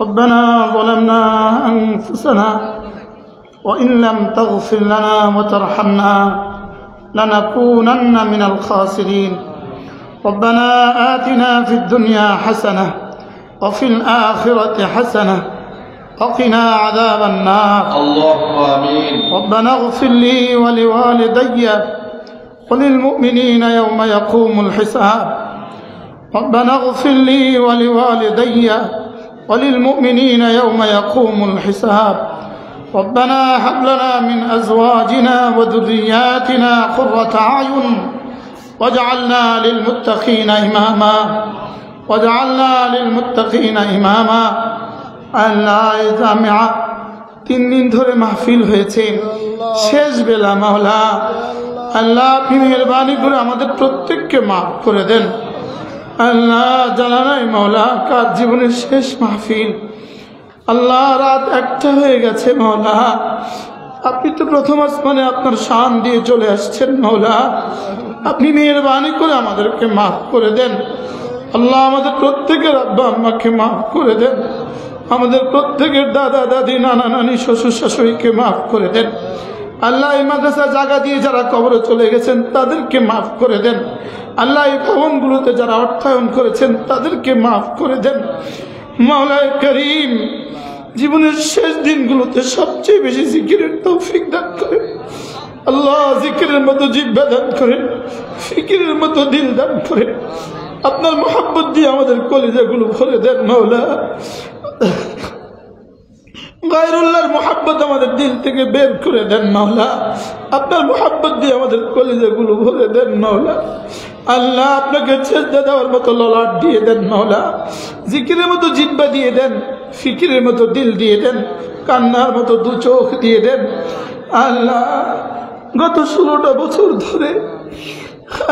ربنا ظلمنا أنفسنا وإن لم تغفر لنا وترحمنا لنكونن من الخاسرين. ربنا آتنا في الدنيا حسنة وفي الآخرة حسنة وقنا عذاب النار. اللهم آمين. ربنا اغفر لي ولوالدي وللمؤمنين يوم يقوم الحساب. ربنا اغفر لي ولوالدي وللمؤمنين يوم يقوم الحساب. ربنا هب لنا من أزواجنا وذرياتنا قرة أعين واجعلنا للمتقين إماما واجعلنا للمتقين إماما. আল্লাহ জামিয়া 3 দিন ধরে মাহফিল হয়েছে, শেষ বেলা মাওলা আল্লাহ আপনি মেহেরবানি করে আমাদের প্রত্যেককে মাফ করে দেন। আল্লাহ জানা নাই মাওলা কার জীবনের শেষ মাহফিল। আল্লাহ রাত 1টা হয়ে গেছে মাওলা, আপনি তো প্রথম আসমানে আপনার শান দিয়ে চলে আসছেন মাওলা, আপনি মেহেরবানি করে আমাদেরকে মাফ করে দেন। আল্লাহ আমাদের প্রত্যেকের আব্বা আম্মাকে মাফ করে দেন, আমাদের প্রত্যেকের দাদা দাদি নানা নানি শ্বশুর শাশুড়িকে মাফ করে দেন। আল্লাহ এই মাদ্রাসা জায়গা দিয়ে যারা কবরে চলে গেছেন তাদেরকে মাফ করে দেন। আল্লাহ এই ভবনগুলোতে যারা অর্থায়ন করেছেন তাদেরকে মাফ করে দেন। মাওলায়ে করিম জীবনের শেষ দিনগুলোতে সবচেয়ে বেশি জিকিরের তৌফিক দান করেন। আল্লাহ জিকিরের মতো জিহ্বা দান করেন, ফিকিরের মতো দিল দান করেন। আপনার মোহাব্বত দিয়ে আমাদের কলিজাগুলো ভরে দেন মাওলা। গায়রুল্লাহর মোহাব্বত আমাদের দিল থেকে বের করে দেন মাওলা। আপনার মোহাব্বত দিয়ে আমাদের কলিজাগুলো ভরে দেন মাওলা। আল্লাহ আপনাকে সেজদা দেওয়ার মতো ললাট দিয়ে দেন মাওলা, জিকিরের মতো জিহ্বা দিয়ে দেন, ফিকিরের মতো দিল দিয়ে দেন, কান্নার মতো 2 চোখ দিয়ে দেন। আল্লাহ গত 16টা বছর ধরে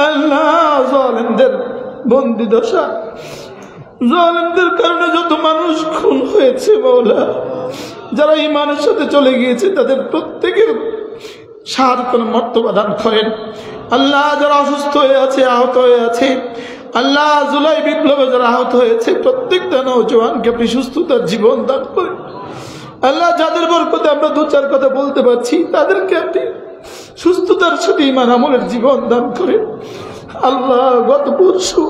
আল্লাহ জালেমদের বন্দি দশা, জালেমদের কারণে যত মানুষ খুন হয়েছে মাওলা, যারা ঈমানের সাথে চলে গিয়েছে তাদের প্রত্যেকের সাহায্য মর্তবা দান করেন। আল্লাহ যারা অসুস্থ হয়ে আছে, আহত হয়ে আছে, আল্লাহ জুলাই বিপ্লবে যারা আহত হয়েছে প্রত্যেকটা নওজওয়ানকে আপনি সুস্থতার জীবন দান করেন। আল্লাহ যাদের বরকতে আমরা 2-4 কথা বলতে পারছি তাদেরকে আপনি সুস্থতার সাথে ঈমান আমলের জীবন দান করেন। আল্লাহ গত পরশু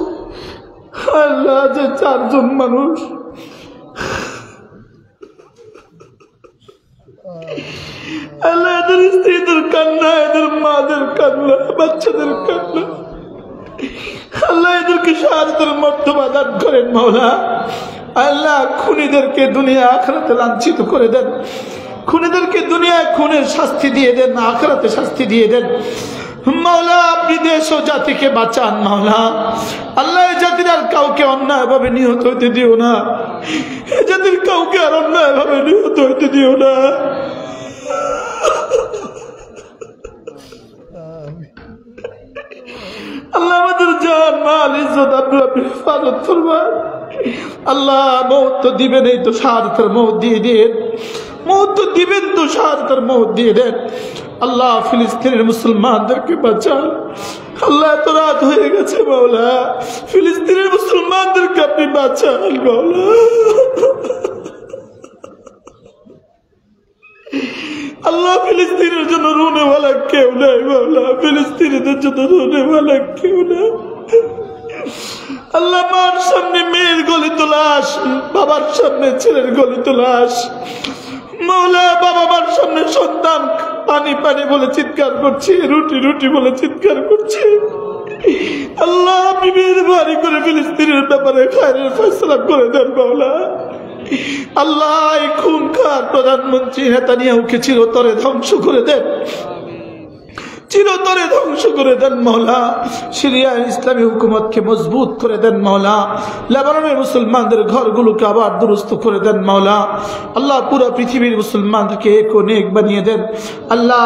আল্লাহ, যে 4 জন মানুষ আল্লাহ, এদের স্ত্রীদের কান্না, এদের মাদের কান্না, বাচ্চাদের কান্না, আল্লাহ এদেরকে শাহাদাতের মর্তবা দান করেন মাওলা। আল্লাহ, খুনিদেরকে দুনিয়া আখিরাতে লাঞ্ছিত করে দেন, খুনিদেরকে দুনিয়ায় খুনের শাস্তি দিয়ে দেন, আখিরাতে শাস্তি দিয়ে দেন মাওলা। আপনি দেশ ও জাতিকে বাঁচান মাওলা। আল্লাহ, এই জাতির আর কাউকে অন্যায়ভাবে নিহত হইতে দিও না, এই জাতির কাউকে আর অন্যায়ভাবে নিহত হইতে দিও না। আল্লাহ, আমাদের জান মাল ইজ্জত আপনি হেফাজত করবেন। আল্লাহ, মৌত তো দিবেন, এই তো শাহাদাতের মৌত দিয়ে দেন, মৌত তো দিবেন তো শাহাদাতের মৌত দিয়ে দেন। আল্লাহ, ফিলিস্তিনের মুসলমানদেরকে বাঁচান। আল্লাহ, এত রাত হয়ে গেছে মাওলা, ফিলিস্তিনের মুসলমানদেরকে আপনি বাঁচান মাওলা। আল্লাহ, ফিলিস্তিনের জন্য রোনেওয়ালা কেউ নাই মাওলা, ফিলিস্তিনিদের জন্য রোনেওয়ালা কেউ নাই। আল্লাহ, মার সামনে মেয়ের গলিত লাশ, বাবার সামনে ছেলের গলিত লাশ মাওলা। বাবা মার সামনে সন্তান পানি পানি বলে চিৎকার করছে, রুটি রুটি বলে চিৎকার করছে। আল্লাহ, আপনি মেহেরবানি করে ফিলিস্তিনের ব্যাপারে খায়রের ফয়সালা করে দেন মাওলা। আল্লাহ, এই খুনখার প্রধানমন্ত্রী নেতানিয়াহুকে চিরতরে ধ্বংস করে দেন, চিরতরে ধ্বংস করে দেন মাওলা। সিরিয়ার ইসলামী হুকুমতকে মজবুত করে দেন মাওলা। লেবাননের মুসলমানদের ঘরগুলোকে আবার দুরুস্ত করে দেন মাওলা। আল্লাহ, পুরো পৃথিবীর মুসলমানদেরকে এক ও নেক বানিয়ে দেন। আল্লাহ,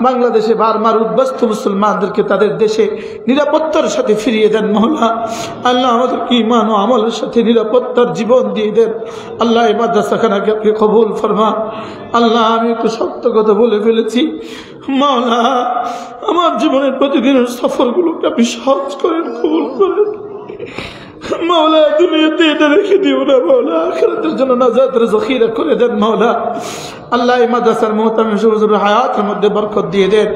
বাংলাদেশে বারবার উদ্বাস্ত মুসলমানদেরকে তাদের দেশে নিরাপত্তার সাথে ফিরিয়ে দেন মাওলা। আল্লাহ, আমাদেরকে ঈমান ও আমলের সাথে নিরাপত্তার জীবন দিয়ে দেন। আল্লাহ, এই মাদ্রাসাখানাকে আপনি কবুল ফরমান। আল্লাহ, আমি একটু সত্য কথা বলে ফেলেছি মাওলা, আমার জীবনের প্রতিদিনের সফরগুলোকে আপনি সহজ করেন, কবুল করেন মাওলা। দুনিয়াতে এটা রেখে দিও না মাওলা, আখিরাতের জন্য নাজাতের জখিরা করে দেন মাওলা। আল্লাহ, এই মাদ্রাসার মুহতামিম হুজুরের হায়াতের মধ্যে বরকত দিয়ে দেন।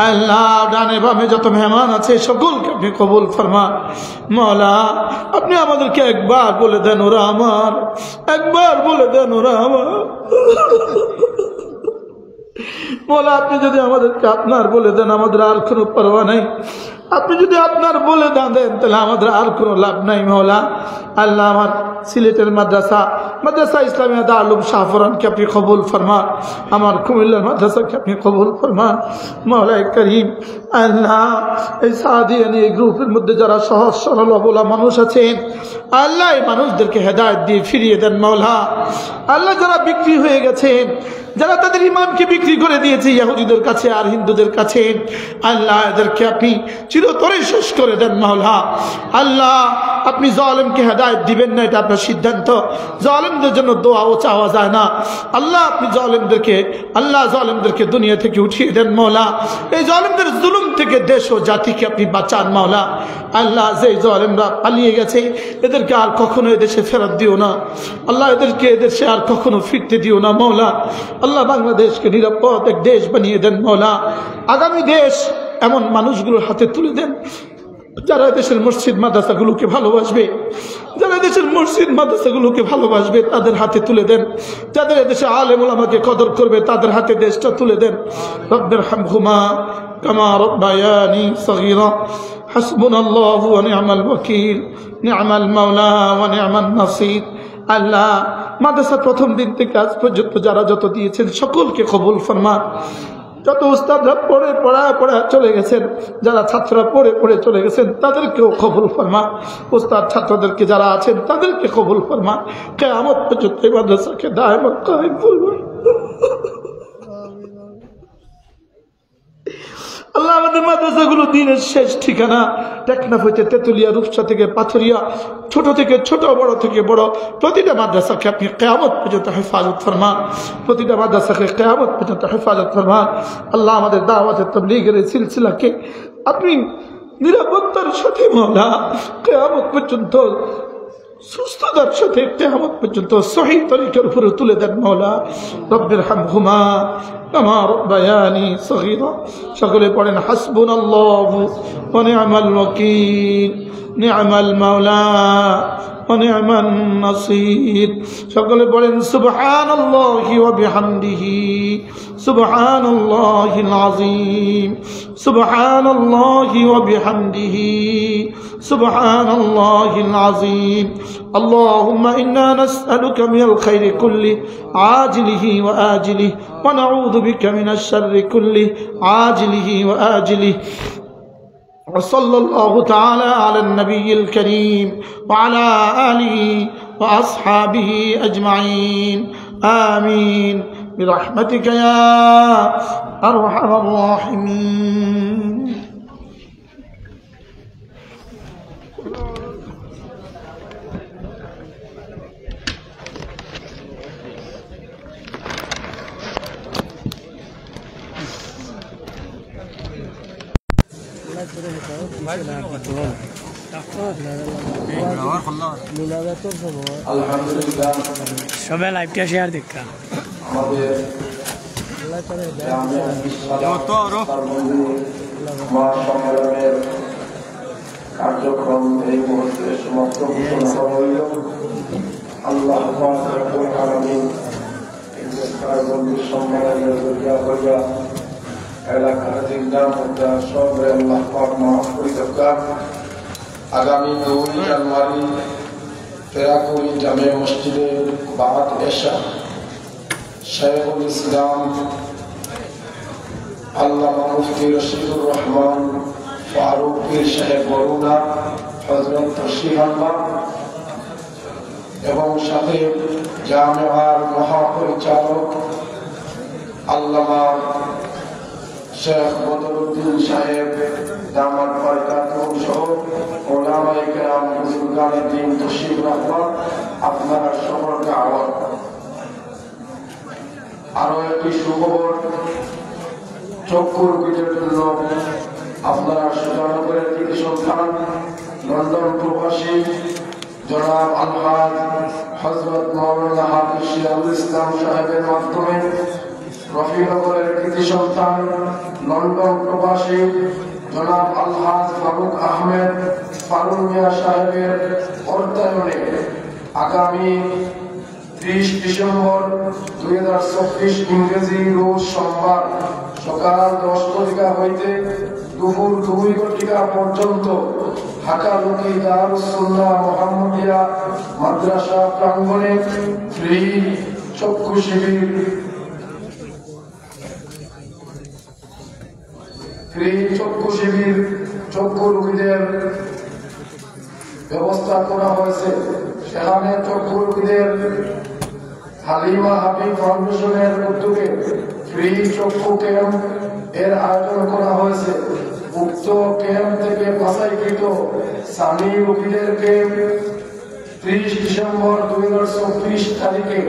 আল্লাহ, ডানে বামে যত মেহমান আছে সকলকে আপনি কবুল ফরমান মাওলা। আপনি আমাদেরকে একবার বলে দেন ওরা আমার, একবার বলে দেন ওরা আমার মাওলা। আপনি যদি আমাদেরকে আপনার বলে দেন, আমাদের আর কোনো পরোয়া নাই। আপনি যদি আপনার বলে না দেন, তাহলে আমাদের আর কোনো লাভ নাই মাওলা। আল্লাহ, আমার সিলেটের মাদ্রাসা ইসলামিয়া দারুল শাহফরানকে আপনি কবুল ফরমান, আমার কুমিল্লার মাদ্রাসাকে আপনি কবুল ফরমান মাওলা করিম। আল্লাহ, এই সাদিয়ানি এই গ্রুপের মধ্যে যারা সহজ সরল অবলা মানুষ আছেন, আল্লাহ, এই মানুষদেরকে হেদায়েত দিয়ে ফিরিয়ে দেন মাওলা। আল্লাহ, যারা বিক্রি হয়ে গেছেন, যারা তাদের ইমানকে বিক্রি করে দিয়েছে ইহুদিদের কাছে আর হিন্দুদের কাছে, আল্লাহ, এদেরকে আপনি চিরতরে শেষ করে দেন মাওলা। আল্লাহ, আপনি জালেমকে হেদায়েত দিবেন না, এটা আপনার সিদ্ধান্ত। জালেমদের জন্য দোয়াও চাওয়া যায় না। আল্লাহ, আপনি জালেমদেরকে দুনিয়া থেকে উঠিয়ে দেন মাওলা। এই জালেমদের জুলুম থেকে দেশ ও জাতিকে আপনি বাঁচান মাওলা। আল্লাহ, যে জালেমরা পালিয়ে গেছে এদেরকে আর কখনো এদেশে ফেরত দিও না আল্লাহ, এদেরকে এদেশে আর কখনো ফিরতে দিও না মাওলা। আল্লাহ, বাংলাদেশকে নিরাপদ এক দেশ বানিয়ে দেন মাওলা। আগামী দেশ এমন মানুষগুলোর হাতে তুলে দেন যারা দেশের মসজিদ মাদ্রাসাগুলোকে ভালোবাসবে, যারা দেশের মসজিদ মাদ্রাসাগুলোকে ভালোবাসবে তাদের হাতে তুলে দেন। যাদের দেশে আলেম ওলামাকে কদর করবে তাদের হাতে দেশটা তুলে দেন। রব্বিরহামহুমা কামা রাব্বায়ানি সগীরা হাসবুনাল্লাহু ওয়া নি'মাল ওয়াকিল নি'মাল মাওলা ওয়া নি'মান নাসির। আল্লাহ, মাদ্রাসার প্রথম দিন থেকে আজ পর্যন্ত যারা যত দিয়েছেন সকলকে কবুল ফরমান। যত উস্তাদরা পড়া চলে গেছেন, যারা ছাত্ররা পড়ে চলে গেছেন তাদেরকেও কবুল ফরমান। উস্তাদ ছাত্রদেরকে যারা আছেন তাদেরকে কবুল ফরমান। কিয়ামত পর্যন্ত এই মাদ্রাসাকে দায়মান কায়েম করবেন। আল্লাহ, আমাদের মাদ্রাসাগুলো দিনের শেষ ঠিকানা টেকনাফ হইতে তেতুলিয়া, রূপসা থেকে পাথরিয়া, ছোট থেকে ছোট, বড় থেকে বড়, প্রতিটা মাদ্রাসাকে আপনি কিয়ামত পর্যন্ত হেফাজত ফরমান। প্রতিটা মাদ্রাসাকে কিয়ামত পর্যন্ত হেফাজত ফরমান। আল্লাহ, আমাদের দাওয়াতের তাবলীগের সিলসিলাকে আপনি নিরাপত্তার সাথে মাওলা কিয়ামত পর্যন্ত সুস্থতার সাথে কিয়ামত পর্যন্ত সহি তরিকার উপরে তুলে দেন মাওলা। রব্বিরহামহুমা কামা রাব্বায়ানি সগীরা। সকলে পড়েন হাসবুনাল্লাহু ওয়া নি'মাল ওয়াকিল। نعم المولى ونعم النصير সকলে বলেন সুবহানাল্লাহি ওয়া বিহামদিহি সুবহানাল্লাহিল আযীম সুবহানাল্লাহি ওয়া বিহামদিহি সুবহানাল্লাহিল আযীম اللهم إنا نسألك من الخير كله عاجله وآجله ونعوذ بك من الشر كله عاجله وآجله وصلى الله تعالى على النبي الكريم وعلى آله وأصحابه أجمعين آمين برحمتك يا أرحم الراحمين আলহামদুলিল্লাহ সবাই লাইভটা শেয়ার দেখা আমাদের মহাসম্মেলনের কার্যক্রম এই মুহূর্তে সমাপ্ত ঘোষণা হইল। আল্লাহ রাব্বুল আলামিন সম্মেলনের জরিয়া হইয়া এলাকার জিন্দা মুদ্রা সবরে আল্লাহ পাক মাফ করে দেন। আগামী 2 জানুয়ারি ফেরাকুল জামে মসজিদে বাদ এশা শাইখুল ইসলাম আল্লামা মুফতি রশিদুর রহমান ফারুক পীর সাহেব বরুণা হযরত তশরিফ আনবার এবং সাথে জামেআর মহাপরিচালক আল্লামা শেখ বদরুদ্দিন সাহেব দামাত বরকাতুহু সহ ওলামায়ে কেরাম বুজুর্গানে দ্বীন তশরিফ রাখবার আপনারা সকলকে আহ্বান। আরো একটি সুখবর, চক্ষু রোগীদের জন্য আপনারা সুজানগরের কৃতি সন্তান লন্ডন প্রবাসী জনাব আলহাজ হযরত মাওলানা হাফিজ সিরাজুল ইসলাম সাহেবের মাধ্যমে রফিনগরের কৃতি সন্তান লন্ডন প্রবাসী জনাব আলহাজ ফারুক আহমেদ ফারুক মিয়া সাহেবের অর্থায়নে আগামী 30 ডিসেম্বর 2024 ইংরেজি রোজ সোমবার সকাল 10টা হইতে দুপুর 2টা পর্যন্ত ঢাকা-লক্ষ্মী দারুস সুন্নাহ মুহাম্মাদিয়া মাদ্রাসা প্রাঙ্গণে ফ্রি চক্ষু শিবির চক্ষু রোগীদের ব্যবস্থা করা হয়েছে। সেখানে চক্ষু রোগীদের হালিমা হাবিব ফাউন্ডেশনের উদ্যোগে ফ্রি চক্ষু ক্যাম্প এর আয়োজন করা হয়েছে। উক্ত ক্যাম্প থেকে বাছাইকৃত সানি রোগীদেরকে 30 ডিসেম্বর 2024 তারিখে